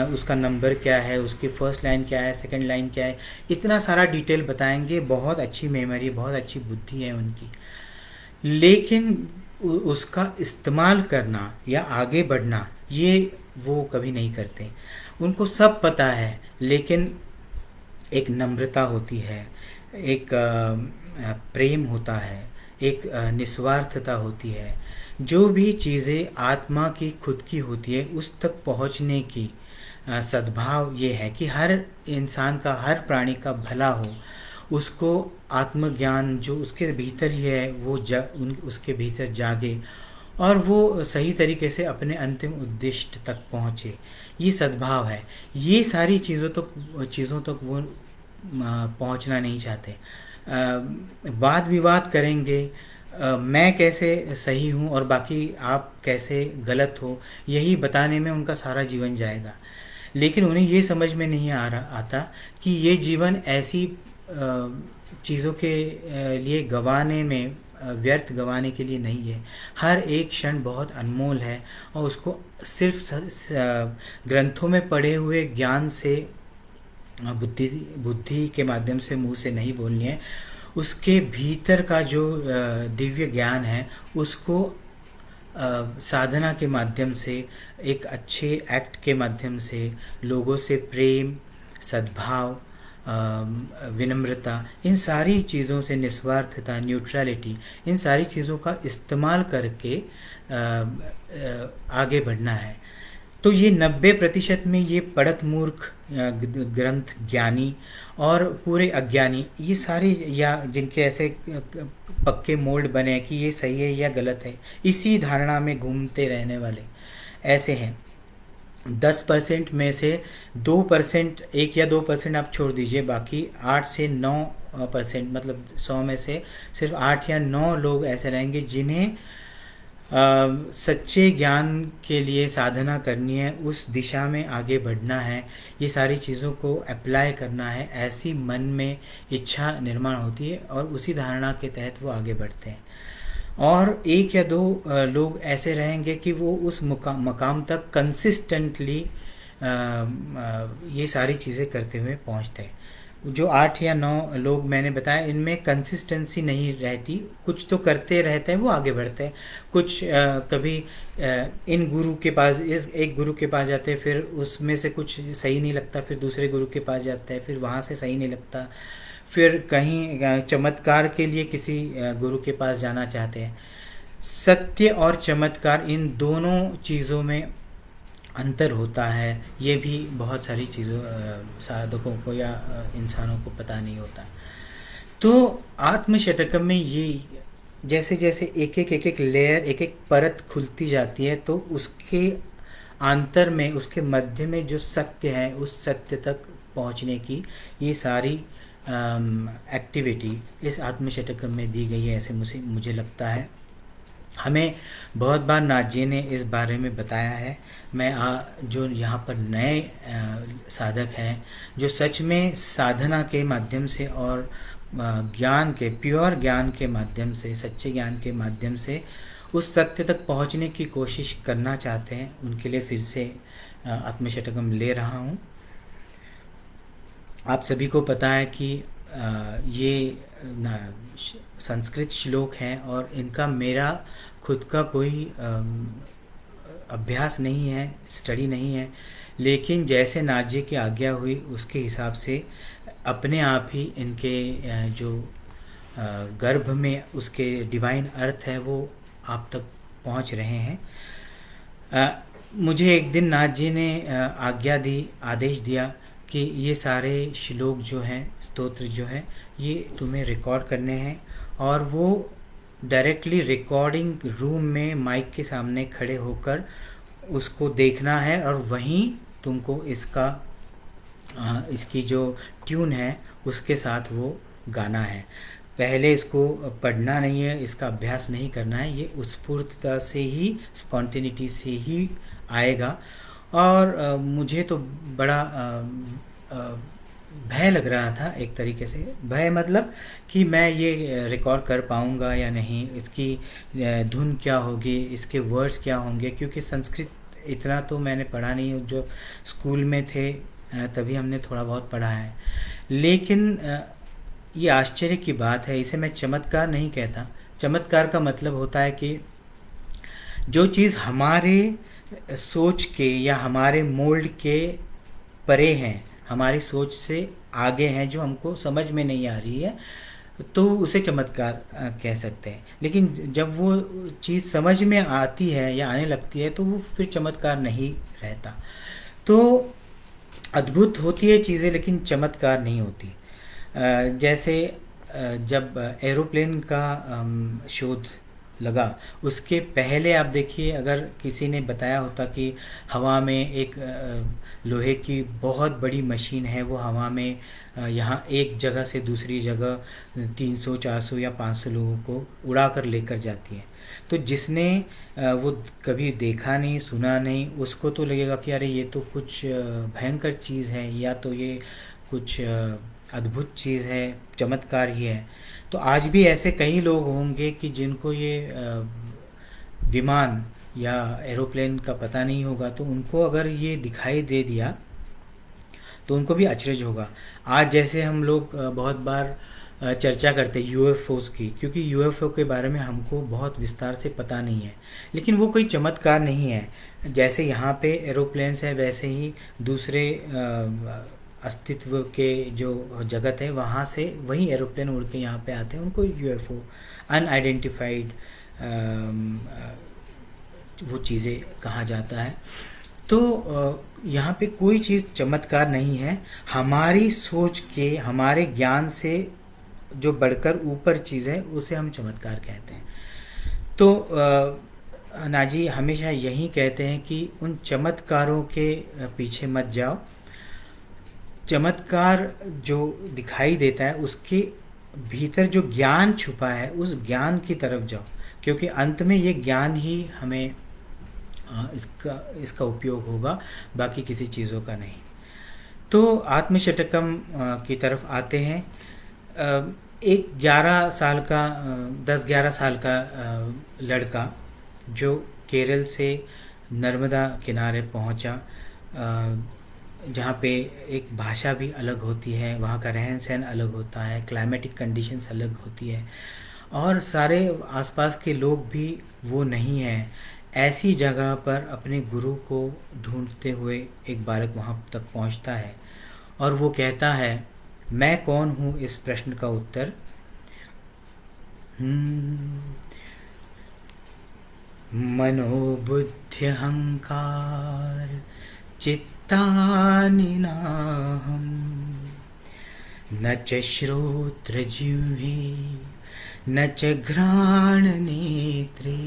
Speaker 1: उसका नंबर क्या है, उसकी फर्स्ट लाइन क्या है, सेकंड लाइन क्या है, इतना सारा डिटेल बताएंगे। बहुत अच्छी मेमोरी, बहुत अच्छी बुद्धि है उनकी, लेकिन उसका इस्तेमाल करना या आगे बढ़ना ये वो कभी नहीं करते। उनको सब पता है, लेकिन एक नम्रता होती है, एक प्रेम होता है, एक निस्वार्थता होती है। जो भी चीज़ें आत्मा की खुद की होती है उस तक पहुंचने की सद्भाव ये है कि हर इंसान का, हर प्राणी का भला हो, उसको आत्मज्ञान जो उसके भीतर ही है वो उसके भीतर जागे और वो सही तरीके से अपने अंतिम उद्देश्य तक पहुँचे। ये सद्भाव है। ये सारी चीज़ों तक वो पहुँचना नहीं चाहते। वाद विवाद करेंगे, मैं कैसे सही हूँ और बाकी आप कैसे गलत हो, यही बताने में उनका सारा जीवन जाएगा। लेकिन उन्हें ये समझ में नहीं आता कि ये जीवन ऐसी चीज़ों के लिए गंवाने में, व्यर्थ गंवाने के लिए नहीं है। हर एक क्षण बहुत अनमोल है और उसको सिर्फ ग्रंथों में पढ़े हुए ज्ञान से, बुद्धि के माध्यम से, मुंह से नहीं बोलनी है। उसके भीतर का जो दिव्य ज्ञान है उसको साधना के माध्यम से, एक अच्छे एक्ट के माध्यम से, लोगों से प्रेम, सद्भाव, विनम्रता, इन सारी चीज़ों से, निस्वार्थता, न्यूट्रलिटी, इन सारी चीज़ों का इस्तेमाल करके आगे बढ़ना है। तो ये 90% में ये पढ़त मूर्ख ग्रंथ ज्ञानी और पूरे अज्ञानी, ये सारे या जिनके ऐसे पक्के मोल्ड बने हैं कि ये सही है या गलत है, इसी धारणा में घूमते रहने वाले ऐसे हैं। 10% में से 2%, 1 या 2% आप छोड़ दीजिए, बाकी 8 से 9% मतलब 100 में से सिर्फ 8 या 9 लोग ऐसे रहेंगे जिन्हें सच्चे ज्ञान के लिए साधना करनी है, उस दिशा में आगे बढ़ना है, ये सारी चीज़ों को अप्लाई करना है, ऐसी मन में इच्छा निर्माण होती है और उसी धारणा के तहत वो आगे बढ़ते हैं। और 1 या 2 लोग ऐसे रहेंगे कि वो उस मकाम तक कंसिस्टेंटली ये सारी चीज़ें करते हुए पहुंचते हैं। जो 8 या 9 लोग मैंने बताया, इनमें कंसिस्टेंसी नहीं रहती, कुछ तो करते रहते हैं, वो आगे बढ़ते हैं। कुछ कभी इन गुरु के पास, इस एक गुरु के पास जाते हैं, फिर उसमें से कुछ सही नहीं लगता, फिर दूसरे गुरु के पास जाते हैं, फिर वहाँ से सही नहीं लगता, फिर कहीं चमत्कार के लिए किसी गुरु के पास जाना चाहते हैं। सत्य और चमत्कार, इन दोनों चीज़ों में अंतर होता है, ये भी बहुत सारी चीज़ों साधकों को या इंसानों को पता नहीं होता। तो आत्मशतकम में ये जैसे जैसे एक एक लेयर, एक एक परत खुलती जाती है, तो उसके अंतर में, उसके मध्य में जो सत्य है, उस सत्य तक पहुंचने की ये सारी एक्टिविटी इस आत्मशतकम में दी गई है, ऐसे मुझे लगता है। हमें बहुत बार नाथ जी ने इस बारे में बताया है। मैं जो यहाँ पर नए साधक हैं, जो सच में साधना के माध्यम से और ज्ञान के, प्योर ज्ञान के माध्यम से, सच्चे ज्ञान के माध्यम से उस सत्य तक पहुँचने की कोशिश करना चाहते हैं, उनके लिए फिर से आत्मशतकम ले रहा हूँ। आप सभी को पता है कि ये संस्कृत श्लोक हैं और इनका मेरा खुद का कोई अभ्यास नहीं है, स्टडी नहीं है, लेकिन जैसे नाथ जी की आज्ञा हुई उसके हिसाब से अपने आप ही इनके जो गर्भ में उसके डिवाइन अर्थ है वो आप तक पहुंच रहे हैं। मुझे एक दिन नाथ जी ने आज्ञा दी, आदेश दिया कि ये सारे श्लोक जो हैं, स्तोत्र जो हैं, ये तुम्हें रिकॉर्ड करने हैं और वो डायरेक्टली रिकॉर्डिंग रूम में माइक के सामने खड़े होकर उसको देखना है और वहीं तुमको इसकी जो ट्यून है उसके साथ वो गाना है। पहले इसको पढ़ना नहीं है, इसका अभ्यास नहीं करना है, ये उत्स्फूर्तता से ही, स्पॉन्टेनिटी से ही आएगा। और मुझे तो बड़ा भय लग रहा था, एक तरीके से भय, मतलब कि मैं ये रिकॉर्ड कर पाऊँगा या नहीं, इसकी धुन क्या होगी, इसके वर्ड्स क्या होंगे, क्योंकि संस्कृत इतना तो मैंने पढ़ा नहीं, जो स्कूल में थे तभी हमने थोड़ा बहुत पढ़ा है। लेकिन ये आश्चर्य की बात है, इसे मैं चमत्कार नहीं कहता। चमत्कार का मतलब होता है कि जो चीज़ हमारे सोच के या हमारे मोल्ड के परे हैं, हमारी सोच से आगे हैं, जो हमको समझ में नहीं आ रही है, तो उसे चमत्कार कह सकते हैं। लेकिन जब वो चीज़ समझ में आती है या आने लगती है तो वो फिर चमत्कार नहीं रहता। तो अद्भुत होती है चीज़ें, लेकिन चमत्कार नहीं होती। जैसे जब एरोप्लेन का शोध लगा, उसके पहले आप देखिए, अगर किसी ने बताया होता कि हवा में एक लोहे की बहुत बड़ी मशीन है, वो हवा में यहाँ एक जगह से दूसरी जगह 300, 400 या 500 लोगों को उड़ा कर लेकर जाती है, तो जिसने वो कभी देखा नहीं, सुना नहीं, उसको तो लगेगा कि अरे ये तो कुछ भयंकर चीज़ है, या तो ये कुछ अद्भुत चीज़ है, चमत्कार ही है। तो आज भी ऐसे कई लोग होंगे कि जिनको ये विमान या एरोप्लेन का पता नहीं होगा, तो उनको अगर ये दिखाई दे दिया तो उनको भी अचरज होगा। आज जैसे हम लोग बहुत बार चर्चा करते हैं यूएफओस की, क्योंकि यूएफओ के बारे में हमको बहुत विस्तार से पता नहीं है, लेकिन वो कोई चमत्कार नहीं है। जैसे यहाँ पे एरोप्लेन्स है, वैसे ही दूसरे अस्तित्व के जो जगत है वहाँ से वही एरोप्लेन उड़ के यहाँ पे आते हैं, उनको यूएफओ, अनआइडेंटिफाइड वो चीज़ें कहा जाता है। तो यहाँ पे कोई चीज़ चमत्कार नहीं है, हमारी सोच के, हमारे ज्ञान से जो बढ़कर ऊपर चीज़ है उसे हम चमत्कार कहते हैं। तो नाजी हमेशा यही कहते हैं कि उन चमत्कारों के पीछे मत जाओ। चमत्कार जो दिखाई देता है उसके भीतर जो ज्ञान छुपा है उस ज्ञान की तरफ जाओ, क्योंकि अंत में ये ज्ञान ही हमें इसका उपयोग होगा, बाकी किसी चीज़ों का नहीं। तो आत्मशतकम की तरफ आते हैं। एक 11 साल का 10-11 साल का लड़का जो केरल से नर्मदा किनारे पहुंचा, जहाँ पे एक भाषा भी अलग होती है, वहाँ का रहन सहन अलग होता है, क्लाइमेटिक कंडीशंस अलग होती है, और सारे आसपास के लोग भी वो नहीं हैं। ऐसी जगह पर अपने गुरु को ढूंढते हुए एक बालक वहाँ तक पहुँचता है और वो कहता है, मैं कौन हूँ? इस प्रश्न का उत्तर मनोबुद्धि अहंकार चित्तानि नाहं, न च श्रोत्र जिह्वे न च घ्राण नेत्रे,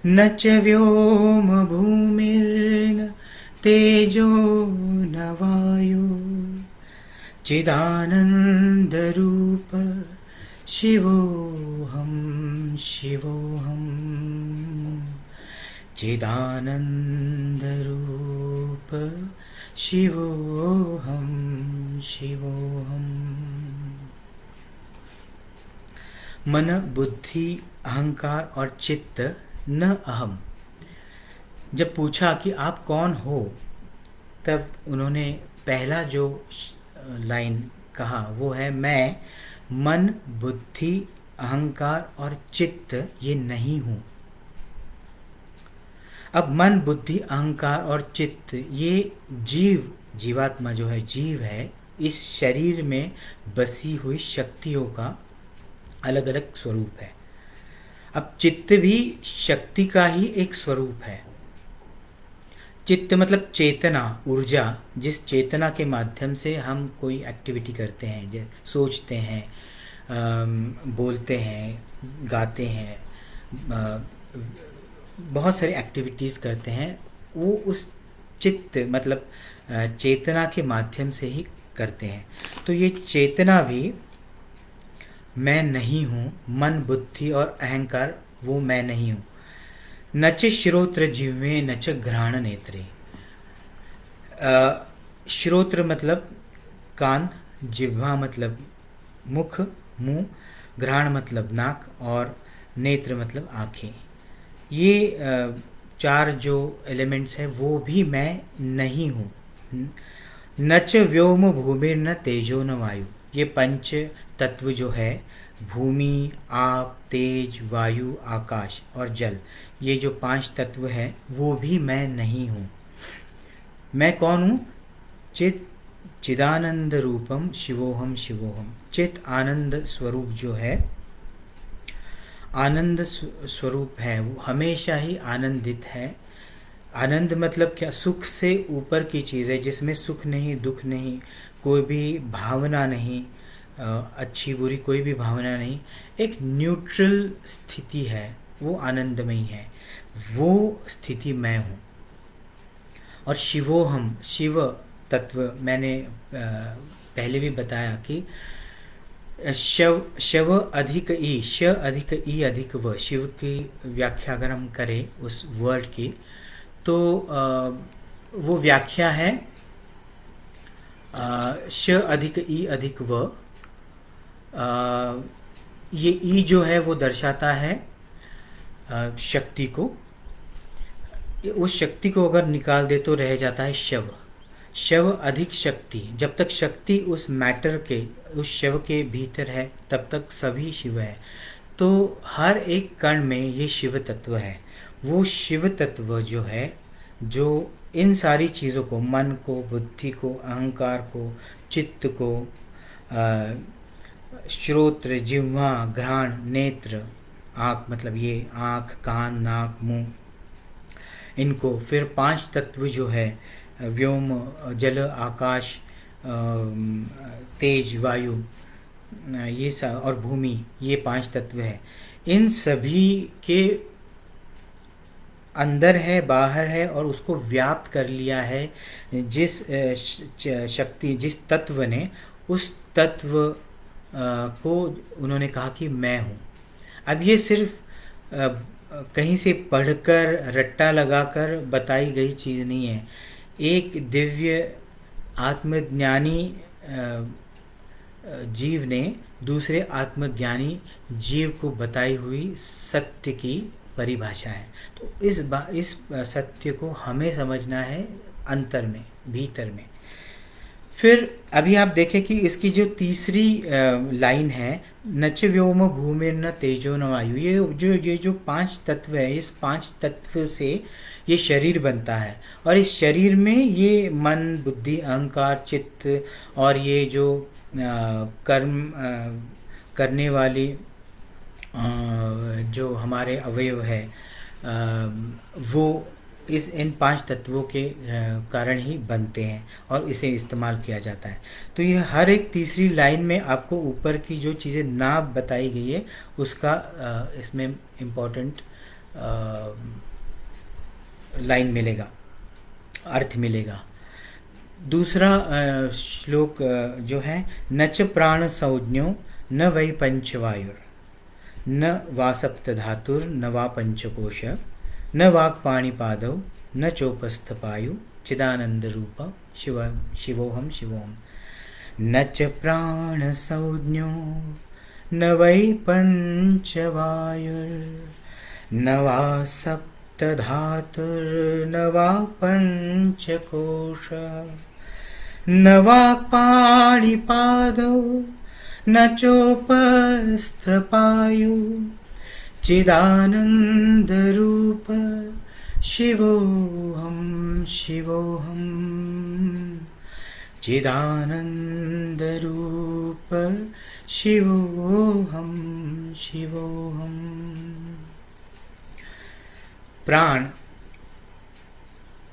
Speaker 1: न च व्योम भूमिर्न तेजो न वायु, चिदानंद रूप शिवोहम शिवोहम, चिदानंद रूप शिवोहम शिवोहम। मन, बुद्धि, अहंकार और चित्त न अहम। जब पूछा कि आप कौन हो, तब उन्होंने पहला जो लाइन कहा वो है, मैं मन, बुद्धि, अहंकार और चित्त ये नहीं हूँ। अब मन, बुद्धि, अहंकार और चित्त ये जीवात्मा जो है, जीव है, इस शरीर में बसी हुई शक्तियों का अलग अलग स्वरूप है। अब चित्त भी शक्ति का ही एक स्वरूप है। चित्त मतलब चेतना, ऊर्जा, जिस चेतना के माध्यम से हम कोई एक्टिविटी करते हैं, जैसे सोचते हैं, बोलते हैं, गाते हैं, बहुत सारी एक्टिविटीज़ करते हैं, वो उस चित्त मतलब चेतना के माध्यम से ही करते हैं। तो ये चेतना भी मैं नहीं हूँ। मन, बुद्धि और अहंकार वो मैं नहीं हूँ। न च श्रोत्र जिह्वे न च घ्राण नेत्रे। श्रोत्र मतलब कान, जिह्वा मतलब मुख, मुंह, घ्राण मतलब नाक और नेत्र मतलब आँखें। ये चार जो एलिमेंट्स हैं वो भी मैं नहीं हूँ। न च व्योम भूमि न तेजो न वायु। ये पंच तत्व जो है, भूमि, आप, तेज, वायु, आकाश और जल, ये जो 5 तत्व हैं वो भी मैं नहीं हूँ। मैं कौन हूँ? चिदानंद रूपम शिवोहम शिवोहम। चित आनंद स्वरूप जो है, आनंद स्वरूप है, वो हमेशा ही आनंदित है। आनंद मतलब क्या? सुख से ऊपर की चीज़ है, जिसमें सुख नहीं, दुख नहीं, कोई भी भावना नहीं, अच्छी बुरी कोई भी भावना नहीं, एक न्यूट्रल स्थिति है, वो आनंदमयी है। वो स्थिति मैं हूँ। और शिवोहम, शिव तत्व मैंने पहले भी बताया कि शव अधिक ई, श अधिक ई अधिक व, शिव की व्याख्या अगर हम करें उस वर्ड की, तो वो व्याख्या है श अधिक ई अधिक व। ये ई जो है वो दर्शाता है शक्ति को। उस शक्ति को अगर निकाल दे तो रह जाता है शव। शव अधिक शक्ति। जब तक शक्ति उस मैटर के, उस शव के भीतर है, तब तक सभी शिव है। तो हर एक कण में ये शिव तत्व है। वो शिव तत्व जो है, जो इन सारी चीज़ों को, मन को, बुद्धि को, अहंकार को, चित्त को, श्रोत्र, जिह्वा, घ्राण, नेत्र, आँख मतलब ये आँख, कान, नाक, मुंह, इनको। फिर 5 तत्व जो है व्योम, जल, आकाश, तेज, वायु, ये और भूमि, ये 5 तत्व है। इन सभी के अंदर है, बाहर है, और उसको व्याप्त कर लिया है जिस शक्ति, जिस तत्व ने, उस तत्व को उन्होंने कहा कि मैं हूँ। अब ये सिर्फ कहीं से पढ़कर रट्टा लगाकर बताई गई चीज़ नहीं है। एक दिव्य आत्मज्ञानी जीव ने दूसरे आत्मज्ञानी जीव को बताई हुई सत्य की परिभाषा है। तो इस सत्य को हमें समझना है अंतर में, भीतर में। फिर अभी आप देखें कि इसकी जो तीसरी लाइन है, नच व्योम भूमिर्न तेजो न वायु, ये जो 5 तत्व है, इस 5 तत्व से ये शरीर बनता है। और इस शरीर में ये मन, बुद्धि, अहंकार, चित्त और ये जो कर्म करने वाली जो हमारे अवयव है, वो इन 5 तत्वों के कारण ही बनते हैं और इसे इस्तेमाल किया जाता है। तो ये हर एक तीसरी लाइन में आपको ऊपर की जो चीज़ें ना बताई गई है उसका इसमें इम्पोर्टेंट लाइन मिलेगा, अर्थ मिलेगा। दूसरा श्लोक जो है, नच प्राण संज्ञो न वै पंचवायुर, न वा सप्त धातुर, न वा पंचकोश, न वाक् पाणिपादौ, न चोपस्थ पायु, चिदानंद रूप शिवोहम शिवोहम। न च प्राण संज्ञो न वै पंचवायुर, न वा सप्त धातुर, न वा पंचकोश, न वाक् पाणिपादौ, न चोपस्थ पायु, चिदानंद रूप शिवोहम शिवोहम। चिदानंद रूप शिवोहम शिवोहम। प्राण,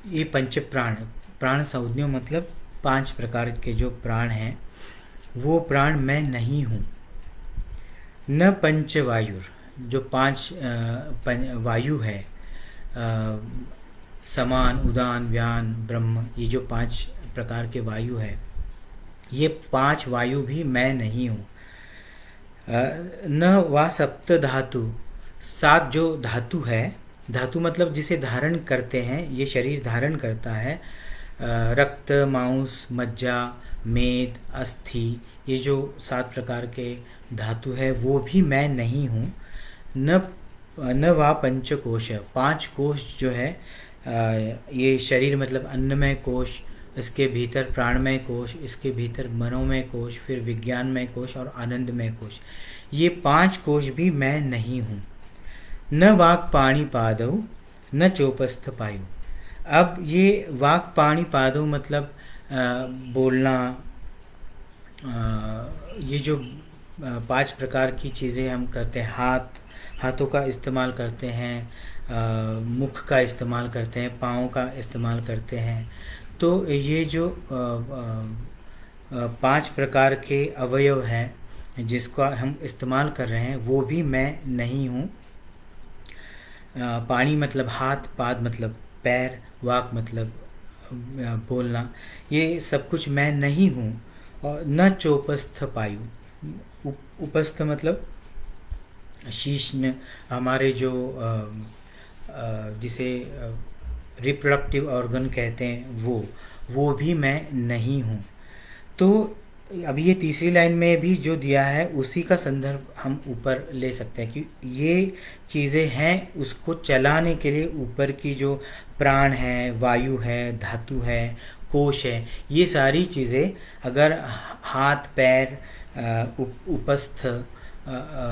Speaker 1: ये पंच प्राण, प्राण संज्ञो मतलब 5 प्रकार के जो प्राण हैं, वो प्राण मैं नहीं हूँ। न पंचवायुर, जो 5 वायु है, समान, उदान, व्यान, ब्रह्म, ये जो 5 प्रकार के वायु है, ये 5 वायु भी मैं नहीं हूँ। न वा सप्त धातु, 7 जो धातु है, धातु मतलब जिसे धारण करते हैं, ये शरीर धारण करता है, रक्त, मांस, मज्जा, मेद, अस्थि, ये जो 7 प्रकार के धातु है वो भी मैं नहीं हूँ। न वा पंचकोश, 5 कोश जो है, ये शरीर मतलब अन्नमय कोश, इसके भीतर प्राणमय कोश, इसके भीतर मनोमय कोश, फिर विज्ञानमय कोश और आनंदमय कोश, ये 5 कोश भी मैं नहीं हूँ। न वाक् पाणिपादौ, न चोपस्थ पायु। अब ये वाक् पाणिपादौ मतलब बोलना, ये जो 5 प्रकार की चीज़ें हम करते हैं, हाथों का इस्तेमाल करते हैं, मुख का इस्तेमाल करते हैं, पाँव का इस्तेमाल करते हैं, तो ये जो 5 प्रकार के अवयव हैं जिसका हम इस्तेमाल कर रहे हैं, वो भी मैं नहीं हूँ। पाणी मतलब हाथ, पाद मतलब पैर, वाक मतलब बोलना, ये सब कुछ मैं नहीं हूँ। और न चोपस्थ पायु, उपस्थ मतलब शीश में हमारे जो जिसे रिप्रोडक्टिव ऑर्गन कहते हैं, वो भी मैं नहीं हूँ। तो अभी ये तीसरी लाइन में भी जो दिया है उसी का संदर्भ हम ऊपर ले सकते हैं कि ये चीज़ें हैं, उसको चलाने के लिए ऊपर की जो प्राण है, वायु है, धातु है, कोश है, ये सारी चीज़ें अगर हाथ, पैर, उपस्थ,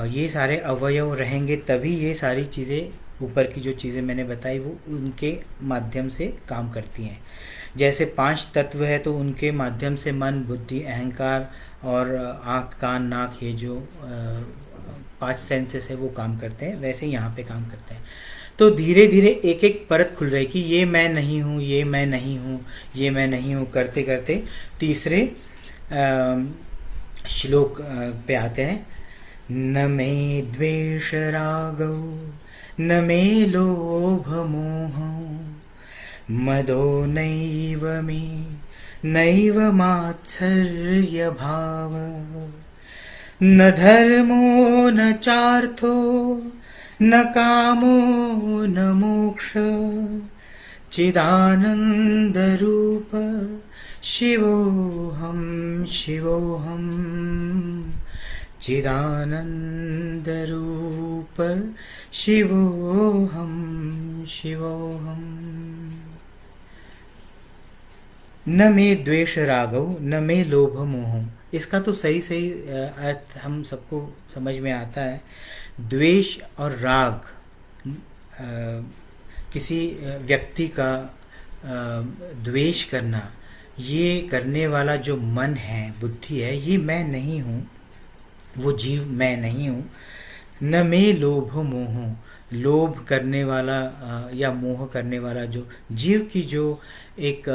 Speaker 1: ये सारे अवयव रहेंगे तभी ये सारी चीज़ें, ऊपर की जो चीज़ें मैंने बताई, वो उनके माध्यम से काम करती हैं। जैसे 5 तत्व है तो उनके माध्यम से मन, बुद्धि, अहंकार और आँख, कान, नाक, ये जो 5 सेंसेस है वो काम करते हैं, वैसे यहाँ पे काम करते हैं। तो धीरे धीरे एक एक परत खुल रही कि ये मैं नहीं हूँ, ये मैं नहीं हूँ, ये मैं नहीं हूँ, करते करते तीसरे श्लोक पे आते हैं। न मे द्वेष रागौ न मे लोभ मोहौ मदो नैव मे नैव मात्सर्य भाव न धर्मो न चार्थो न कामो न मोक्ष चिदानंद रूप शिवोहम शिवोहम चिदानंद रूप शिवोहम शिवोहम। न मे द्वेष रागौ न मे लोभ मोह। इसका तो सही सही अर्थ हम सबको समझ में आता है। द्वेष और राग किसी व्यक्ति का द्वेष करना, ये करने वाला जो मन है, बुद्धि है, ये मैं नहीं हूँ, वो जीव मैं नहीं हूँ। न मे लोभ मोह, लोभ करने वाला या मोह करने वाला जो जीव की जो एक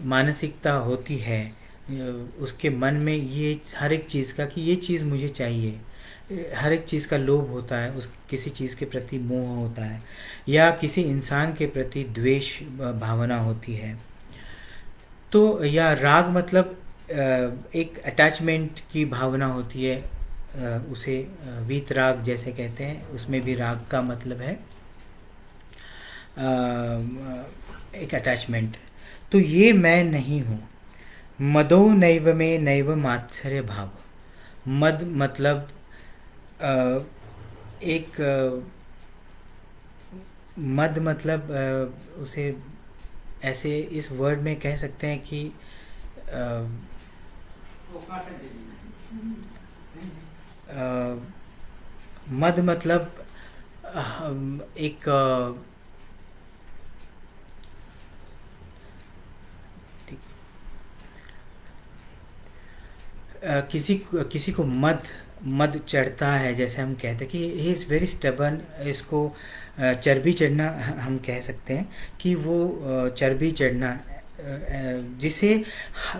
Speaker 1: मानसिकता होती है, उसके मन में ये हर एक चीज़ का कि ये चीज़ मुझे चाहिए, हर एक चीज़ का लोभ होता है, उस किसी चीज़ के प्रति मोह होता है या किसी इंसान के प्रति द्वेष भावना होती है। तो या राग मतलब एक अटैचमेंट की भावना होती है, उसे वीतराग जैसे कहते हैं, उसमें भी राग का मतलब है एक अटैचमेंट। तो ये मैं नहीं हूँ। मदो नैव में नैव मात्सर्य भाव। मद मतलब एक मद मतलब उसे ऐसे इस वर्ड में कह सकते हैं कि मद मतलब एक किसी को मद चढ़ता है, जैसे हम कहते हैं कि ही इज़ वेरी स्टबर्न, इसको चर्बी चढ़ना हम कह सकते हैं कि वो चर्बी चढ़ना, जिसे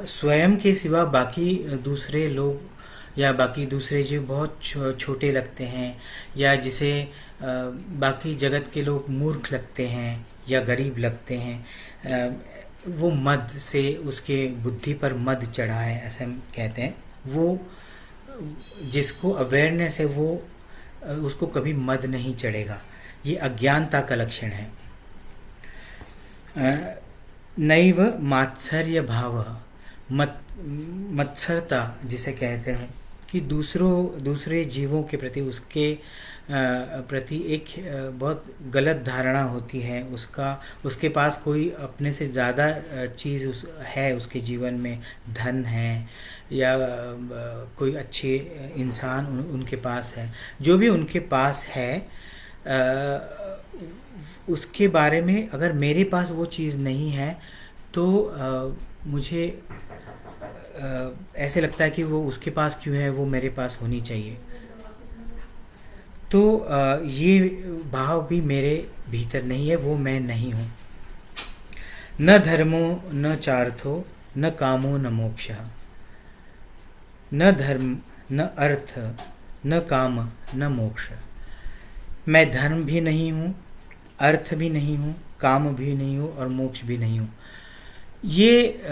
Speaker 1: स्वयं के सिवा बाकी दूसरे लोग या बाकी दूसरे जीव बहुत छोटे लगते हैं, या जिसे बाकी जगत के लोग मूर्ख लगते हैं या गरीब लगते हैं, वो मद से उसके बुद्धि पर मद चढ़ा है, ऐसे हम कहते हैं। वो जिसको अवेयरनेस है वो उसको कभी मद नहीं चढ़ेगा, ये अज्ञानता का लक्षण है। नैव मात्सर्य भाव, मत्सरता जिसे कहते हैं कि दूसरे जीवों के प्रति उसके प्रति एक बहुत गलत धारणा होती है, उसके पास कोई अपने से ज़्यादा चीज़ है, उसके जीवन में धन है या कोई अच्छे इंसान उनके पास है, जो भी उनके पास है, उसके बारे में अगर मेरे पास वो चीज़ नहीं है तो मुझे ऐसे लगता है कि वो उसके पास क्यों है, वो मेरे पास होनी चाहिए। तो ये भाव भी मेरे भीतर नहीं है, वो मैं नहीं हूँ। न धर्मो न चार्थो न कामो न मोक्ष। न धर्म न अर्थ न काम न मोक्ष। मैं धर्म भी नहीं हूँ, अर्थ भी नहीं हूँ, काम भी नहीं हूँ और मोक्ष भी नहीं हूँ। ये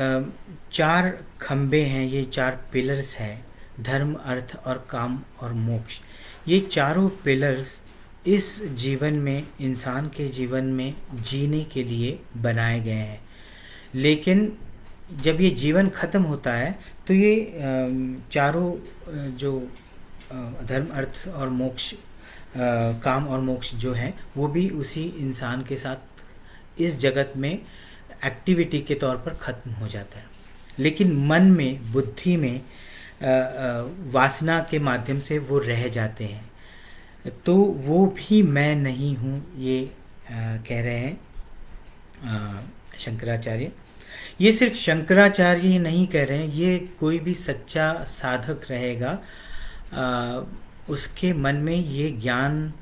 Speaker 1: चार खंबे हैं, ये चार पिलर्स हैं, धर्म अर्थ और काम और मोक्ष। ये चारों पिलर्स इस जीवन में, इंसान के जीवन में जीने के लिए बनाए गए हैं। लेकिन जब ये जीवन ख़त्म होता है तो ये चारों जो धर्म अर्थ और मोक्ष, काम और मोक्ष जो हैं, वो भी उसी इंसान के साथ इस जगत में एक्टिविटी के तौर पर ख़त्म हो जाता है। लेकिन मन में, बुद्धि में वासना के माध्यम से वो रह जाते हैं। तो वो भी मैं नहीं हूँ, ये कह रहे हैं शंकराचार्य। ये सिर्फ शंकराचार्य ही नहीं कह रहे हैं, ये कोई भी सच्चा साधक रहेगा उसके मन में ये ज्ञान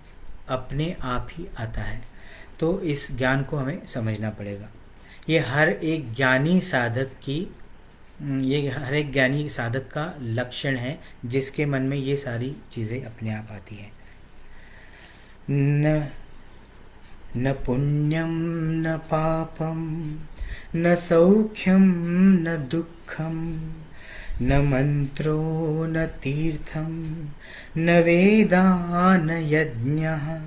Speaker 1: अपने आप ही आता है। तो इस ज्ञान को हमें समझना पड़ेगा। ये हर एक ज्ञानी साधक की ये हर एक ज्ञानी साधक का लक्षण है, जिसके मन में ये सारी चीज़ें अपने आप आती हैं। न न पुण्यम न पापम न सौख्यम न दुःखम न मंत्रो न तीर्थम न वेदा न यज्ञः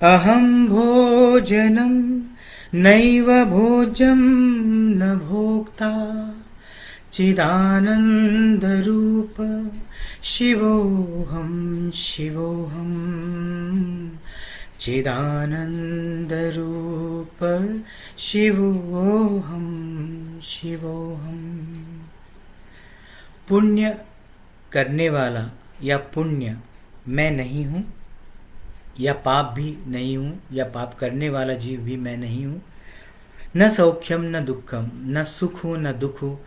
Speaker 1: अहं भोजनं नैव भोज्यं न भोक्ता चिदानन्दरूप शिवोऽहं शिवोऽहं चिदानन्दरूप शिवोऽहं शिवोऽहं। पुण्य करने वाला या पुण्य मैं नहीं हूँ, या पाप भी नहीं हूँ, या पाप करने वाला जीव भी मैं नहीं हूँ। न सौख्यम न दुखम, न सुख हूँ न दुख हूँ,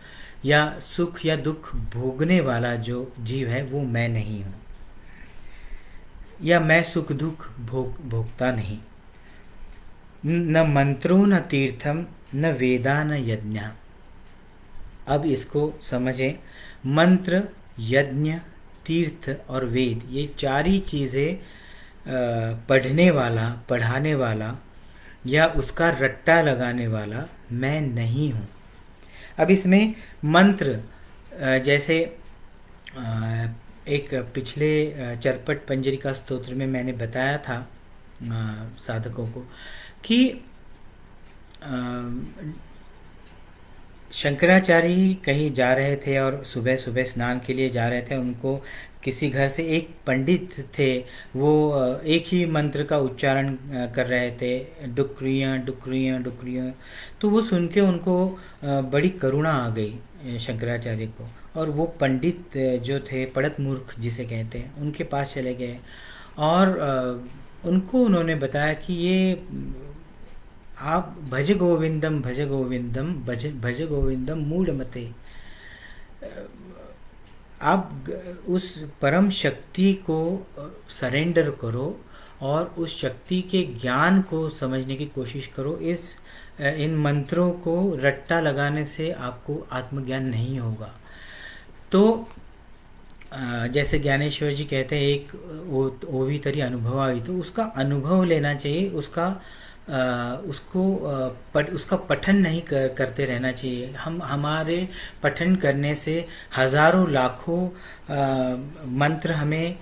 Speaker 1: या सुख या दुख भोगने वाला जो जीव है वो मैं नहीं हूँ, या मैं सुख दुख भोगता नहीं। न मंत्रो न तीर्थम न वेदा न यज्ञ। अब इसको समझें। मंत्र, यज्ञ, तीर्थ और वेद, ये चारी चीज़ें पढ़ने वाला, पढ़ाने वाला या उसका रट्टा लगाने वाला मैं नहीं हूँ। अब इसमें मंत्र, जैसे एक पिछले चरपट पंजरिका स्तोत्र में मैंने बताया था साधकों को कि शंकराचार्य कहीं जा रहे थे और सुबह सुबह स्नान के लिए जा रहे थे। उनको किसी घर से एक पंडित थे, वो एक ही मंत्र का उच्चारण कर रहे थे, डुक्रियाँ डुक्रियाँ डुक्रियाँ। तो वो सुन के उनको बड़ी करुणा आ गई शंकराचार्य को, और वो पंडित जो थे, पढ़त मूर्ख जिसे कहते हैं, उनके पास चले गए और उनको उन्होंने बताया कि ये आप भज गोविंदम भज गोविंदम भज गोविंदम मूढ़मते, आप उस परम शक्ति को सरेंडर करो और उस शक्ति के ज्ञान को समझने की कोशिश करो। इन मंत्रों को रट्टा लगाने से आपको आत्मज्ञान नहीं होगा। तो जैसे ज्ञानेश्वर जी कहते हैं, एक ओवी तरी अनुभव आई, तो उसका अनुभव लेना चाहिए, उसका पठन नहीं करते रहना चाहिए। हमारे पठन करने से हजारों लाखों मंत्र हमें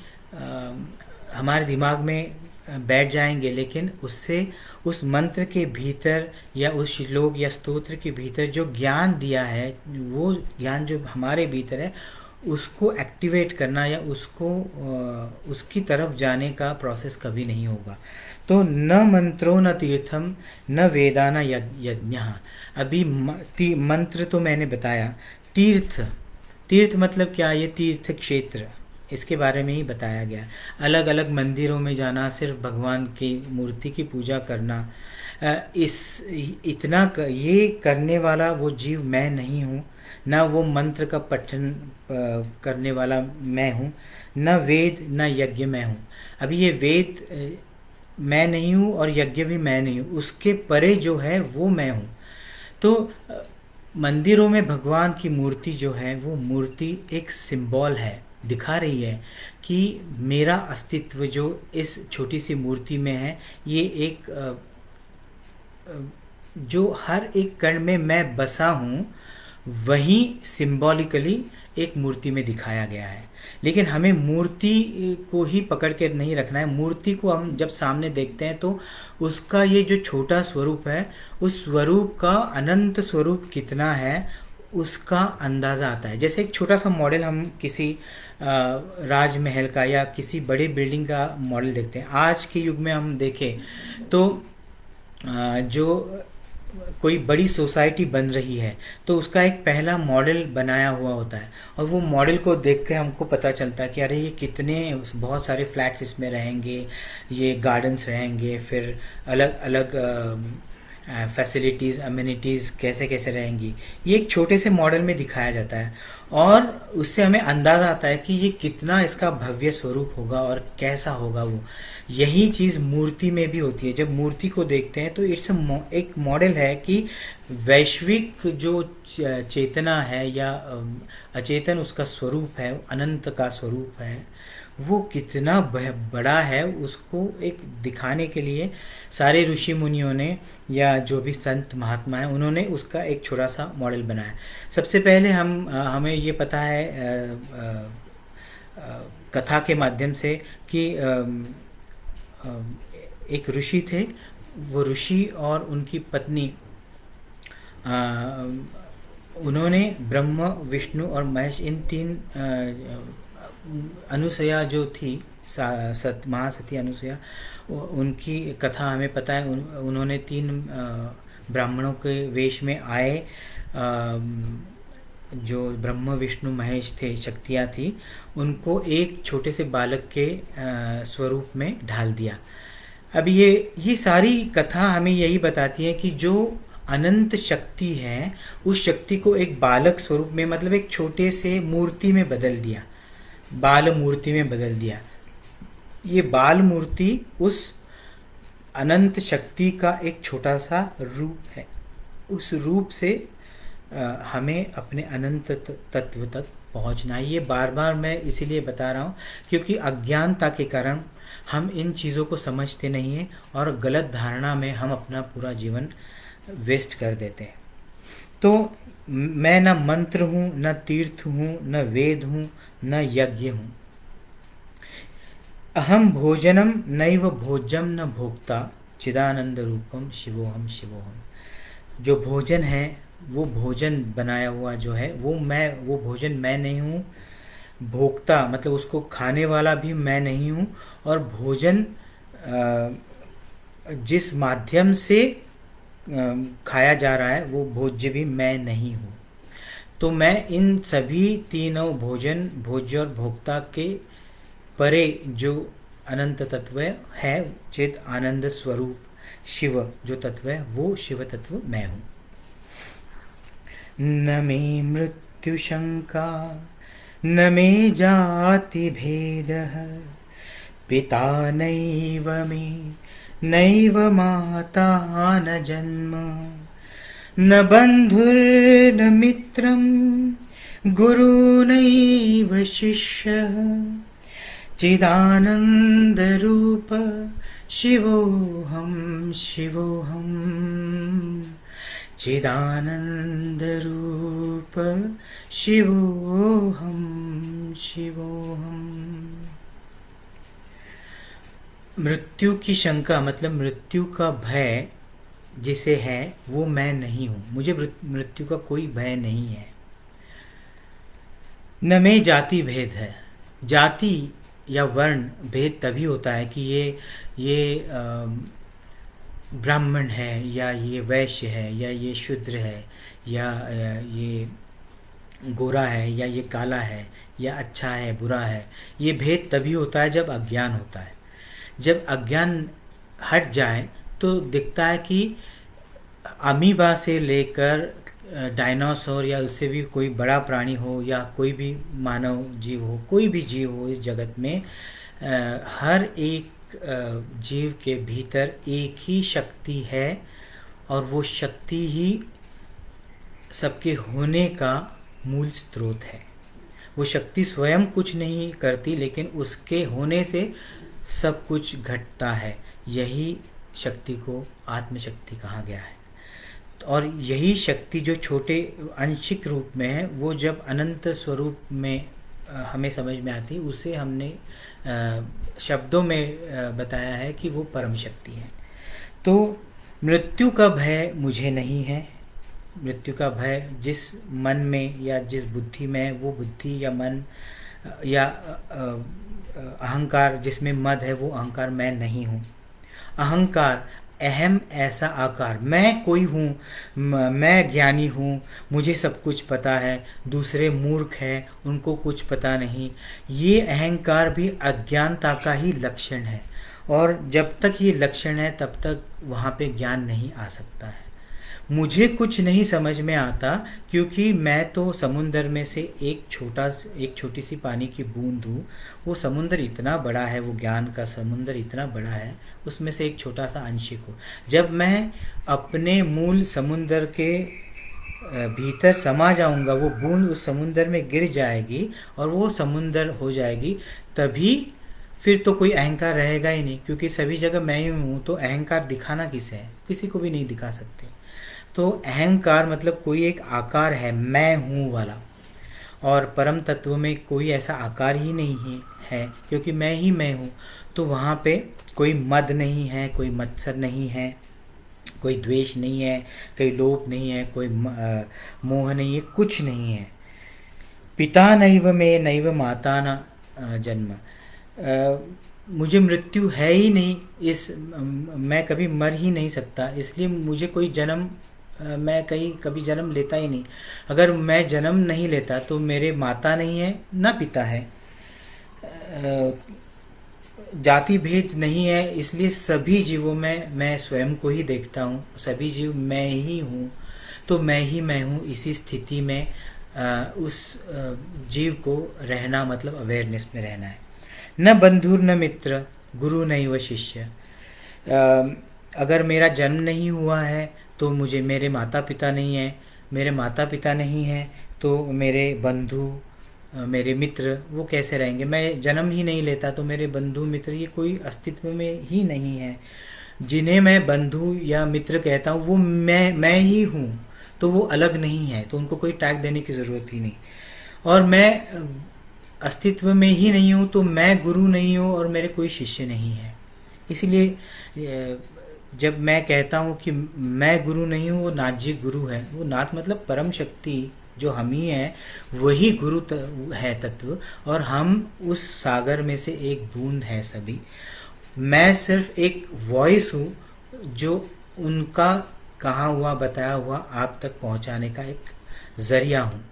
Speaker 1: हमारे दिमाग में बैठ जाएंगे, लेकिन उससे उस मंत्र के भीतर या उस श्लोक या स्तोत्र के भीतर जो ज्ञान दिया है, वो ज्ञान जो हमारे भीतर है, उसको एक्टिवेट करना या उसकी तरफ जाने का प्रोसेस कभी नहीं होगा। तो न मंत्रो न तीर्थम न वेदा न यज्ञ। अभी मंत्र तो मैंने बताया। तीर्थ मतलब क्या? ये तीर्थ क्षेत्र, इसके बारे में ही बताया गया। अलग अलग मंदिरों में जाना, सिर्फ भगवान की मूर्ति की पूजा करना, ये करने वाला वो जीव मैं नहीं हूँ। न वो मंत्र का पठन करने वाला मैं हूँ, न वेद न यज्ञ मैं हूँ। अभी ये वेद मैं नहीं हूँ और यज्ञ भी मैं नहीं हूँ, उसके परे जो है वो मैं हूँ। तो मंदिरों में भगवान की मूर्ति जो है, वो मूर्ति एक सिंबल है, दिखा रही है कि मेरा अस्तित्व जो इस छोटी सी मूर्ति में है, ये एक जो हर एक कण में मैं बसा हूँ, वही सिंबॉलिकली एक मूर्ति में दिखाया गया है। लेकिन हमें मूर्ति को ही पकड़ के नहीं रखना है। मूर्ति को हम जब सामने देखते हैं तो उसका ये जो छोटा स्वरूप है, उस स्वरूप का अनंत स्वरूप कितना है, उसका अंदाज़ा आता है। जैसे एक छोटा सा मॉडल हम किसी राजमहल का या किसी बड़ी बिल्डिंग का मॉडल देखते हैं। आज के युग में हम देखें तो जो कोई बड़ी सोसाइटी बन रही है तो उसका एक पहला मॉडल बनाया हुआ होता है, और वो मॉडल को देख के हमको पता चलता है कि अरे ये बहुत सारे फ्लैट्स इसमें रहेंगे, ये गार्डन्स रहेंगे, फिर अलग अलग फैसिलिटीज़, अम्यूनिटीज़ कैसे कैसे रहेंगी, ये एक छोटे से मॉडल में दिखाया जाता है। और उससे हमें अंदाज़ा आता है कि ये कितना इसका भव्य स्वरूप होगा और कैसा होगा वो। यही चीज़ मूर्ति में भी होती है। जब मूर्ति को देखते हैं तो एक मॉडल है कि वैश्विक जो चेतना है या अचेतन उसका स्वरूप है, अनंत का स्वरूप है, वो कितना बड़ा है, उसको एक दिखाने के लिए सारे ऋषि मुनियों ने या जो भी संत महात्मा हैं उन्होंने उसका एक छोटा सा मॉडल बनाया। सबसे पहले हमें ये पता है कथा के माध्यम से कि एक ऋषि थे। वो ऋषि और उनकी पत्नी उन्होंने ब्रह्म, विष्णु और महेश, इन तीन अनुसया जो थी, महासती अनुसया, उनकी कथा हमें पता है। उन्होंने तीन ब्राह्मणों के वेश में आए, जो ब्रह्म, विष्णु, महेश थे, शक्तियाँ थी, उनको एक छोटे से बालक के स्वरूप में ढाल दिया। अब ये सारी कथा हमें यही बताती है कि जो अनंत शक्ति है, उस शक्ति को एक बालक स्वरूप में, मतलब एक छोटे से मूर्ति में बदल दिया, बाल मूर्ति में बदल दिया। ये बाल मूर्ति उस अनंत शक्ति का एक छोटा सा रूप है। उस रूप से हमें अपने अनंत तत्व तक पहुंचना है। ये बार बार मैं इसीलिए बता रहा हूँ क्योंकि अज्ञानता के कारण हम इन चीज़ों को समझते नहीं हैं और गलत धारणा में हम अपना पूरा जीवन वेस्ट कर देते हैं। तो मैं न मंत्र हूँ, न तीर्थ हूँ, न वेद हूँ, न यज्ञ हूँ। अहम भोजनम नैव भोज्यम न भोक्ता, चिदानंद रूपम शिवोहम शिवोहम। जो भोजन है वो भोजन बनाया हुआ जो है वो भोजन मैं नहीं हूँ। भोक्ता मतलब उसको खाने वाला भी मैं नहीं हूँ, और भोजन जिस माध्यम से खाया जा रहा है वो भोज्य भी मैं नहीं हूँ। तो मैं इन सभी तीनों भोजन, भोज्य और भोक्ता के परे जो अनंत तत्व है, चित आनंद स्वरूप शिव जो तत्व है, वो शिव तत्व मैं हूँ। न मे मृत्यु शंका न मे जाति भेदः, पिता नैव मे नैव माता न जन्म, न बन्धुर्न मित्रं गुरुनैव शिष्यः, चिदानन्दरूप शिवोऽहं शिवोऽहं, चिदानन्दरूप शिवोऽहं शिवोऽहं। मृत्यु की शंका मतलब मृत्यु का भय जिसे है वो मैं नहीं हूँ। मुझे मृत्यु का कोई भय नहीं है। न में जाति भेद है। जाति या वर्ण भेद तभी होता है कि ये ब्राह्मण है या ये वैश्य है या ये शूद्र है या ये गोरा है या ये काला है या अच्छा है बुरा है। ये भेद तभी होता है जब अज्ञान होता है। जब अज्ञान हट जाए तो दिखता है कि अमीबा से लेकर डायनासोर या उससे भी कोई बड़ा प्राणी हो या कोई भी मानव जीव हो, कोई भी जीव हो इस जगत में, हर एक जीव के भीतर एक ही शक्ति है और वो शक्ति ही सबके होने का मूल स्रोत है। वो शक्ति स्वयं कुछ नहीं करती लेकिन उसके होने से सब कुछ घटता है। यही शक्ति को आत्मशक्ति कहा गया है। और यही शक्ति जो छोटे आंशिक रूप में है वो जब अनंत स्वरूप में हमें समझ में आती है, उसे हमने शब्दों में बताया है कि वो परम शक्ति है। तो मृत्यु का भय मुझे नहीं है। मृत्यु का भय जिस मन में या जिस बुद्धि में, वो बुद्धि या मन या अहंकार जिसमें मद है, वो अहंकार मैं नहीं हूँ। अहंकार अहम ऐसा आकार, मैं कोई हूँ, मैं ज्ञानी हूँ, मुझे सब कुछ पता है, दूसरे मूर्ख हैं, उनको कुछ पता नहीं। ये अहंकार भी अज्ञानता का ही लक्षण है। और जब तक ये लक्षण है तब तक वहाँ पे ज्ञान नहीं आ सकता है। मुझे कुछ नहीं समझ में आता, क्योंकि मैं तो समुंदर में से एक छोटी सी पानी की बूंद हूँ। वो समुंदर इतना बड़ा है, वो ज्ञान का समुंदर इतना बड़ा है, उसमें से एक छोटा सा अंशिक हूँ। जब मैं अपने मूल समुंदर के भीतर समा जाऊंगा, वो बूंद उस समुंदर में गिर जाएगी और वो समुंदर हो जाएगी, तभी फिर तो कोई अहंकार रहेगा ही नहीं, क्योंकि सभी जगह मैं ही हूँ। तो अहंकार दिखाना किसे है? किसी को भी नहीं दिखा सकते। तो अहंकार मतलब कोई एक आकार है, मैं हूँ वाला। और परम तत्व में कोई ऐसा आकार ही नहीं है, क्योंकि मैं ही मैं हूँ। तो वहाँ पे कोई मद नहीं है, कोई मत्सर नहीं है, कोई द्वेष नहीं है, कोई लोभ नहीं है, कोई मोह नहीं है, कुछ नहीं है। पिता नैव में नैव माता न जन्म। मुझे मृत्यु है ही नहीं, मैं कभी मर ही नहीं सकता, इसलिए मुझे कोई जन्म, मैं कभी जन्म लेता ही नहीं। अगर मैं जन्म नहीं लेता तो मेरे माता नहीं है ना पिता है, जाति भेद नहीं है, इसलिए सभी जीवों में मैं स्वयं को ही देखता हूँ। सभी जीव मैं ही हूँ, तो मैं ही मैं हूँ। इसी स्थिति में उस जीव को रहना मतलब अवेयरनेस में रहना है। न बंधुर न मित्र, गुरु नहीं व शिष्य। अगर मेरा जन्म नहीं हुआ है तो मुझे मेरे माता पिता नहीं है, मेरे माता पिता नहीं हैं तो मेरे बंधु, मेरे मित्र वो कैसे रहेंगे? मैं जन्म ही नहीं लेता तो मेरे बंधु मित्र ये कोई अस्तित्व में ही नहीं है। जिन्हें मैं बंधु या मित्र कहता हूँ वो मैं ही हूँ, तो वो अलग नहीं है, तो उनको कोई टैग देने की ज़रूरत ही नहीं। और मैं अस्तित्व में ही नहीं हूँ तो मैं गुरु नहीं हूँ और मेरे कोई शिष्य नहीं है। इसलिए जब मैं कहता हूँ कि मैं गुरु नहीं हूँ, वो नाथ जी गुरु है। वो नाथ मतलब परम शक्ति जो हम ही हैं, वही गुरु है तत्व, और हम उस सागर में से एक बूंद है सभी। मैं सिर्फ एक वॉइस हूँ जो उनका कहा हुआ बताया हुआ आप तक पहुँचाने का एक ज़रिया हूँ,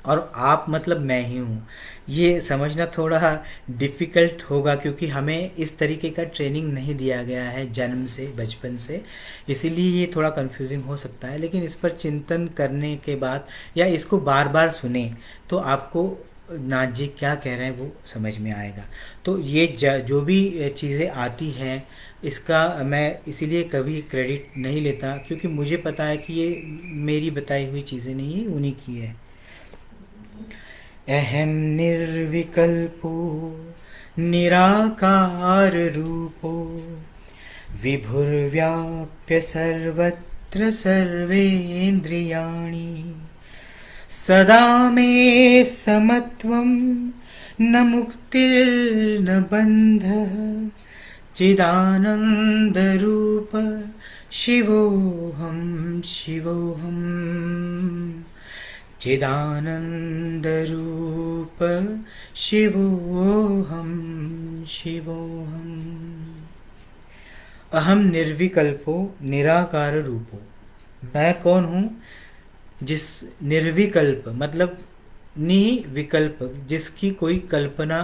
Speaker 1: और आप मतलब मैं ही हूँ। ये समझना थोड़ा डिफ़िकल्ट होगा, क्योंकि हमें इस तरीके का ट्रेनिंग नहीं दिया गया है जन्म से, बचपन से, इसीलिए ये थोड़ा कंफ्यूजिंग हो सकता है। लेकिन इस पर चिंतन करने के बाद या इसको बार बार सुने तो आपको नाथ जी क्या कह रहे हैं वो समझ में आएगा। तो ये जो भी चीज़ें आती हैं, इसका मैं इसीलिए कभी क्रेडिट नहीं लेता, क्योंकि मुझे पता है कि ये मेरी बताई हुई चीज़ें नहीं है, उन्हीं की है। अहम निर्विकल्पो निराकार रूपो विभुर्व्याप्य सर्वत्र सर्वेन्द्रियाणि सदा मे समत्वं न मुक्तिर्न बन्धः चिदानंद रूप शिवोहम शिवोहम चिदानंद रूप शिवोहम शिवोहम। अहम निर्विकल्पो निराकार रूपो। मैं कौन हूँ? जिस निर्विकल्प मतलब निर्विकल्प, जिसकी कोई कल्पना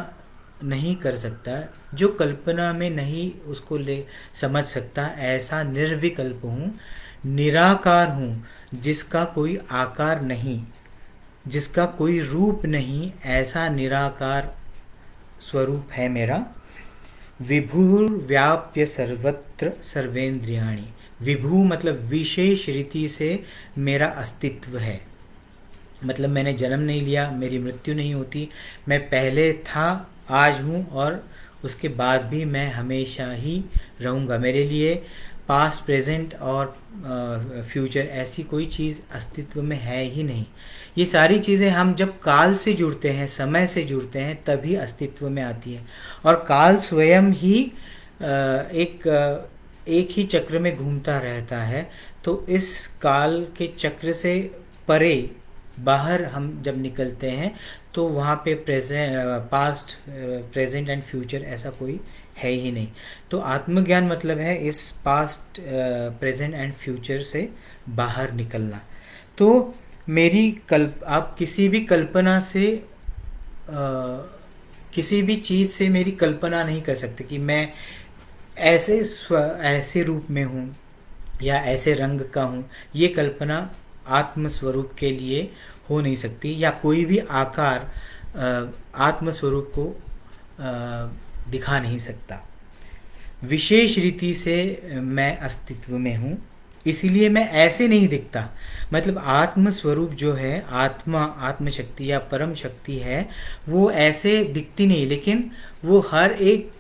Speaker 1: नहीं कर सकता, जो कल्पना में नहीं उसको ले समझ सकता, ऐसा निर्विकल्प हूँ। निराकार हूँ, जिसका कोई आकार नहीं, जिसका कोई रूप नहीं, ऐसा निराकार स्वरूप है मेरा। विभुर व्याप्य सर्वत्र सर्वेन्द्रियाणि। विभु मतलब विशेष रीति से मेरा अस्तित्व है, मतलब मैंने जन्म नहीं लिया, मेरी मृत्यु नहीं होती, मैं पहले था, आज हूँ और उसके बाद भी मैं हमेशा ही रहूँगा। मेरे लिए पास्ट, प्रेजेंट और फ्यूचर ऐसी कोई चीज़ अस्तित्व में है ही नहीं। ये सारी चीज़ें हम जब काल से जुड़ते हैं, समय से जुड़ते हैं, तभी अस्तित्व में आती है। और काल स्वयं ही एक ही चक्र में घूमता रहता है। तो इस काल के चक्र से परे बाहर हम जब निकलते हैं तो वहाँ पे पास्ट, प्रेजेंट एंड फ्यूचर ऐसा कोई है ही नहीं। तो आत्मज्ञान मतलब है इस पास्ट, प्रेजेंट एंड फ्यूचर से बाहर निकलना। तो आप किसी भी कल्पना से, किसी भी चीज़ से मेरी कल्पना नहीं कर सकते कि मैं ऐसे रूप में हूँ या ऐसे रंग का हूँ, ये कल्पना आत्म स्वरूप के लिए हो नहीं सकती, या कोई भी आकार आत्म स्वरूप को दिखा नहीं सकता। विशेष रीति से मैं अस्तित्व में हूँ, इसीलिए मैं ऐसे नहीं दिखता। मतलब आत्म स्वरूप जो है, आत्मा, आत्मशक्ति या परम शक्ति है, वो ऐसे दिखती नहीं, लेकिन वो हर एक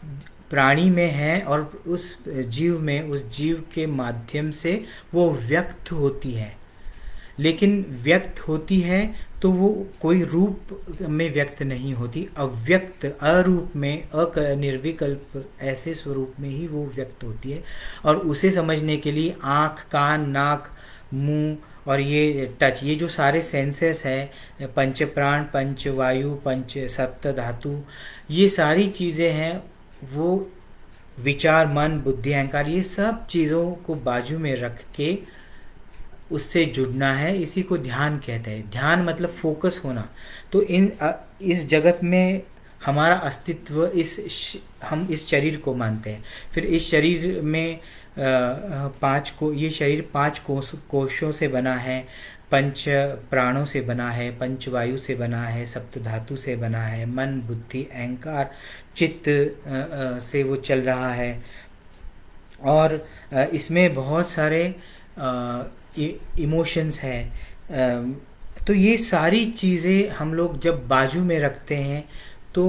Speaker 1: प्राणी में है, और उस जीव में, उस जीव के माध्यम से वो व्यक्त होती है। लेकिन व्यक्त होती है तो वो कोई रूप में व्यक्त नहीं होती, अव्यक्त, अरूप में, निर्विकल्प ऐसे स्वरूप में ही वो व्यक्त होती है। और उसे समझने के लिए आँख, कान, नाक, मुंह और ये टच, ये जो सारे सेंसेस है, पंच प्राण, पंच वायु, पंच सप्त धातु, ये सारी चीज़ें हैं, वो विचार, मन, बुद्धि, अहंकार, ये सब चीज़ों को बाजू में रख के उससे जुड़ना है। इसी को ध्यान कहते हैं। ध्यान मतलब फोकस होना। तो इस जगत में हमारा अस्तित्व हम इस शरीर को मानते हैं। फिर इस शरीर में ये शरीर 5 कोशों से बना है, 5 प्राणों से बना है, 5 वायु से बना है, सप्त धातु से बना है, मन, बुद्धि, अहंकार, चित्त से वो चल रहा है। और इसमें बहुत सारे इमोशंस है। तो ये सारी चीज़ें हम लोग जब बाजू में रखते हैं तो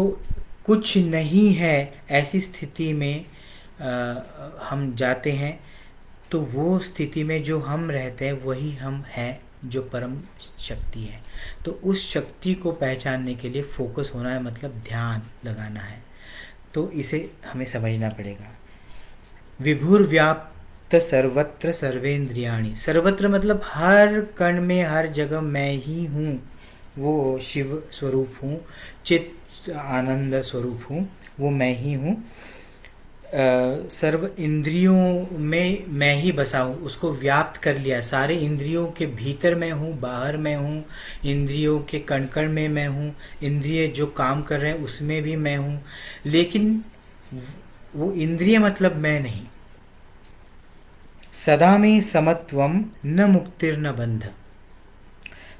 Speaker 1: कुछ नहीं है, ऐसी स्थिति में हम जाते हैं। तो वो स्थिति में जो हम रहते हैं वही हम हैं, जो परम शक्ति है। तो उस शक्ति को पहचानने के लिए फोकस होना है, मतलब ध्यान लगाना है। तो इसे हमें समझना पड़ेगा। विभुर्व्याप्त सर्वत्र सर्वेंद्रियाणि। सर्वत्र मतलब हर कण में, हर जगह मैं ही हूँ, वो शिव स्वरूप हूँ, चित्त आनंद स्वरूप हूँ, वो मैं ही हूँ। सर्व इंद्रियों में मैं ही बसा हूँ, उसको व्याप्त कर लिया। सारे इंद्रियों के भीतर मैं हूँ, बाहर मैं हूँ, इंद्रियों के कण कण में मैं हूँ, इंद्रिय जो काम कर रहे हैं उसमें भी मैं हूँ। लेकिन वो इंद्रिय मतलब मैं नहीं। सदा में समत्वम न मुक्तिर्न बंध।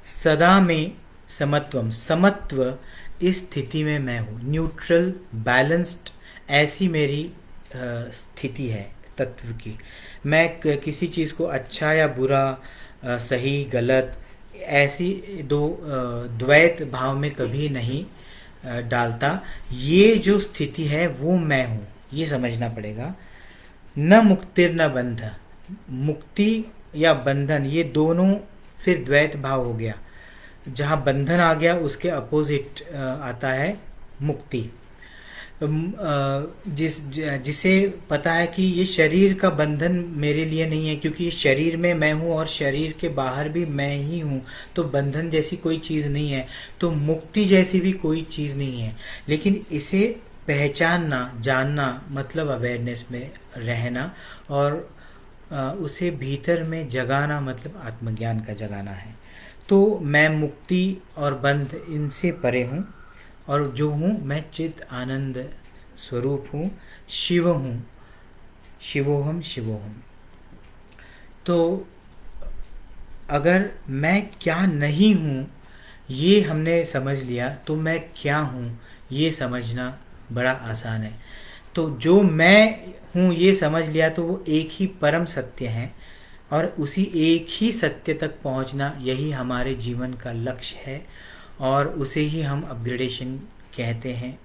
Speaker 1: सदा में समत्वम, समत्व, इस स्थिति में मैं हूँ, न्यूट्रल, बैलेंस्ड, ऐसी मेरी स्थिति है तत्व की। मैं किसी चीज़ को अच्छा या बुरा, सही गलत, ऐसी द्वैत भाव में कभी नहीं डालता। ये जो स्थिति है वो मैं हूँ, ये समझना पड़ेगा। न मुक्तिर न बंध, मुक्ति या बंधन, ये दोनों फिर द्वैत भाव हो गया। जहाँ बंधन आ गया उसके अपोजिट आता है मुक्ति। जिसे पता है कि ये शरीर का बंधन मेरे लिए नहीं है, क्योंकि शरीर में मैं हूँ और शरीर के बाहर भी मैं ही हूँ, तो बंधन जैसी कोई चीज़ नहीं है, तो मुक्ति जैसी भी कोई चीज़ नहीं है। लेकिन इसे पहचानना, जानना मतलब अवेयरनेस में रहना, और उसे भीतर में जगाना मतलब आत्मज्ञान का जगाना है। तो मैं मुक्ति और बंध इनसे परे हूँ, और जो हूँ मैं चित आनंद स्वरूप हूँ, शिव हूँ, शिवोहम शिवोहम। तो अगर मैं क्या नहीं हूँ ये हमने समझ लिया, तो मैं क्या हूँ ये समझना बड़ा आसान है। तो जो मैं हूँ ये समझ लिया तो वो एक ही परम सत्य है, और उसी एक ही सत्य तक पहुँचना यही हमारे जीवन का लक्ष्य है, और उसे ही हम अपग्रेडेशन कहते हैं।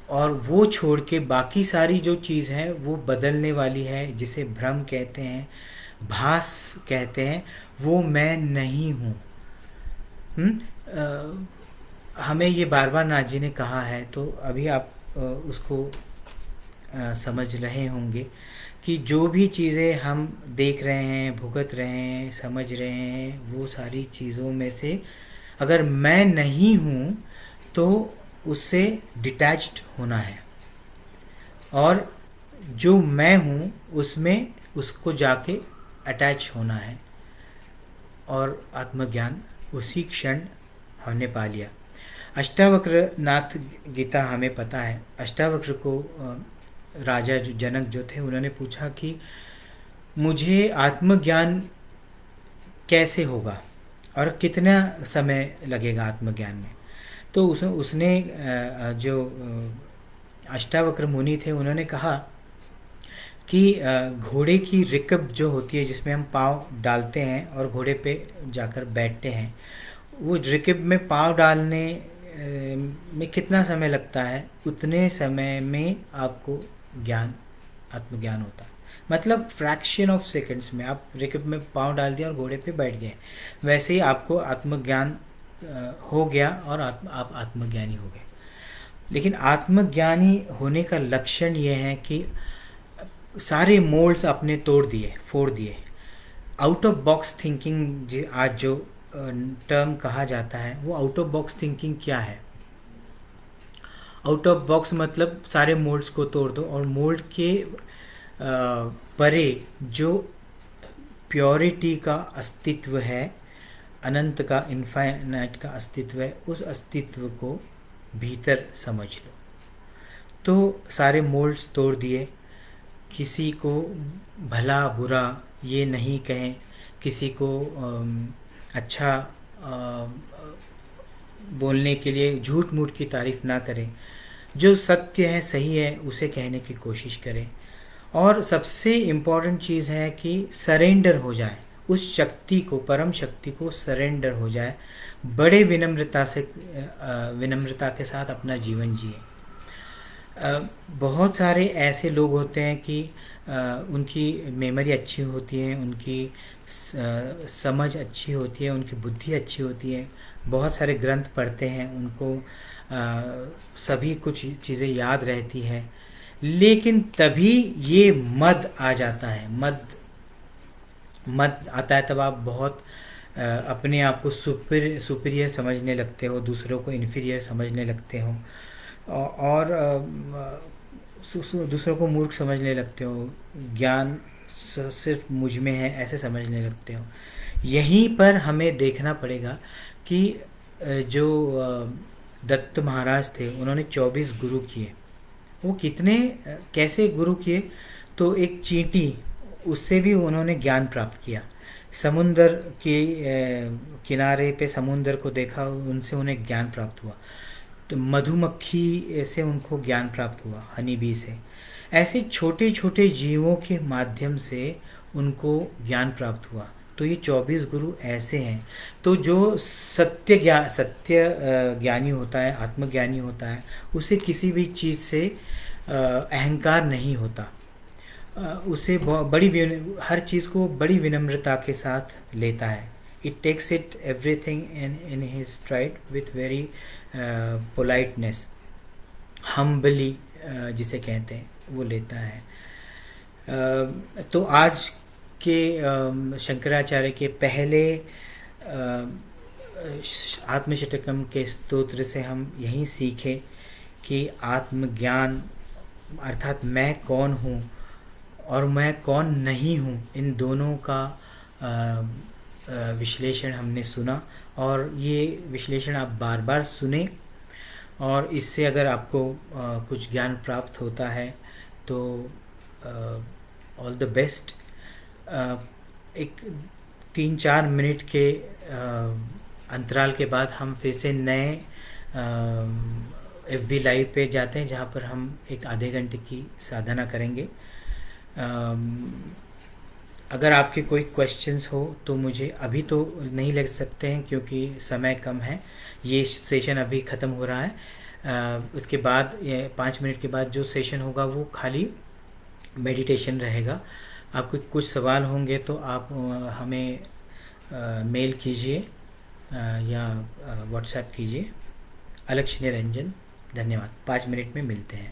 Speaker 1: और वो छोड़ के बाकी सारी जो चीज़ है वो बदलने वाली है, जिसे भ्रम कहते हैं, भास कहते हैं, वो मैं नहीं हूँ। हमें ये बार बार नाथ जी ने कहा है, तो अभी आप उसको समझ रहे होंगे कि जो भी चीज़ें हम देख रहे हैं, भुगत रहे हैं, समझ रहे हैं, वो सारी चीज़ों में से अगर मैं नहीं हूँ तो उससे डिटैच्ड होना है, और जो मैं हूँ उसमें उसको जाके अटैच होना है, और आत्मज्ञान उसी क्षण हमने पा लिया। अष्टावक्र नाथ गीता हमें पता है। अष्टावक्र को राजा जो जनक जो थे उन्होंने पूछा कि मुझे आत्मज्ञान कैसे होगा और कितना समय लगेगा आत्मज्ञान में। तो उसने जो अष्टावक्र मुनि थे उन्होंने कहा कि घोड़े की रिकब जो होती है जिसमें हम पाँव डालते हैं और घोड़े पे जाकर बैठते हैं, वो रिकब में पाँव डालने में कितना समय लगता है, उतने समय में आपको आत्मज्ञान होता है। मतलब फ्रैक्शन ऑफ सेकंड्स में आप रिकब में पाँव डाल दिया और घोड़े पे बैठ गए, वैसे ही आपको आत्मज्ञान हो गया और आप आत्मज्ञानी हो गए। लेकिन आत्मज्ञानी होने का लक्षण ये है कि सारे मोल्ड्स अपने फोड़ दिए। आउट ऑफ बॉक्स थिंकिंग आज जो टर्म कहा जाता है, वो आउट ऑफ बॉक्स थिंकिंग क्या है? आउट ऑफ बॉक्स मतलब सारे मोल्ड्स को तोड़ दो और मोल्ड के परे जो प्योरिटी का अस्तित्व है, अनंत का, इनफाइनाइट का अस्तित्व है, उस अस्तित्व को भीतर समझ लो। तो सारे मोल्ड्स तोड़ दिए, किसी को भला बुरा ये नहीं कहें, किसी को अच्छा बोलने के लिए झूठ मूठ की तारीफ ना करें, जो सत्य है सही है उसे कहने की कोशिश करें। और सबसे इम्पॉर्टेंट चीज़ है कि सरेंडर हो जाए उस शक्ति को, परम शक्ति को सरेंडर हो जाए, बड़े विनम्रता के साथ अपना जीवन जिए। बहुत सारे ऐसे लोग होते हैं कि उनकी मेमोरी अच्छी होती है, उनकी समझ अच्छी होती है, उनकी बुद्धि अच्छी होती है, बहुत सारे ग्रंथ पढ़ते हैं, उनको सभी कुछ चीज़ें याद रहती है, लेकिन तभी ये मद आ जाता है, मद आता है, तब आप बहुत अपने आप को सुपीरियर समझने लगते हो, दूसरों को इन्फीरियर समझने लगते हो और दूसरों को मूर्ख समझने लगते हो, ज्ञान सिर्फ मुझ में है ऐसे समझने लगते हो। यहीं पर हमें देखना पड़ेगा कि जो दत्त महाराज थे उन्होंने 24 गुरु किए। वो कैसे गुरु किए? तो एक चींटी, उससे भी उन्होंने ज्ञान प्राप्त किया। समुंदर के किनारे पे समुंदर को देखा, उनसे उन्हें ज्ञान प्राप्त हुआ। तो मधुमक्खी से उनको ज्ञान प्राप्त हुआ, हनी बी से। ऐसे छोटे छोटे जीवों के माध्यम से उनको ज्ञान प्राप्त हुआ। तो ये 24 गुरु ऐसे हैं। तो जो सत्य ज्ञानी होता है, आत्मज्ञानी होता है, उसे किसी भी चीज़ से अहंकार नहीं होता। उसे हर चीज़ को बड़ी विनम्रता के साथ लेता है। It takes it everything in his stride with very politeness, humbly जिसे कहते हैं, वो लेता है। तो आज के शंकराचार्य के पहले आत्मशतकम के स्तोत्र से हम यही सीखे कि आत्मज्ञान अर्थात मैं कौन हूँ और मैं कौन नहीं हूँ, इन दोनों का विश्लेषण हमने सुना। और ये विश्लेषण आप बार बार सुने और इससे अगर आपको कुछ ज्ञान प्राप्त होता है तो ऑल द बेस्ट। एक 3-4 मिनट के अंतराल के बाद हम फिर से नए FB लाइव पे जाते हैं, जहाँ पर हम एक आधे घंटे की साधना करेंगे। अगर आपके कोई क्वेश्चंस हो तो मुझे अभी तो नहीं लग सकते हैं क्योंकि समय कम है, ये सेशन अभी ख़त्म हो रहा है। उसके बाद 5 मिनट के बाद जो सेशन होगा वो खाली मेडिटेशन रहेगा। आपको कुछ सवाल होंगे तो आप हमें मेल कीजिए या व्हाट्सएप कीजिए। अलक्ष्य निरंजन, धन्यवाद। 5 मिनट में मिलते हैं।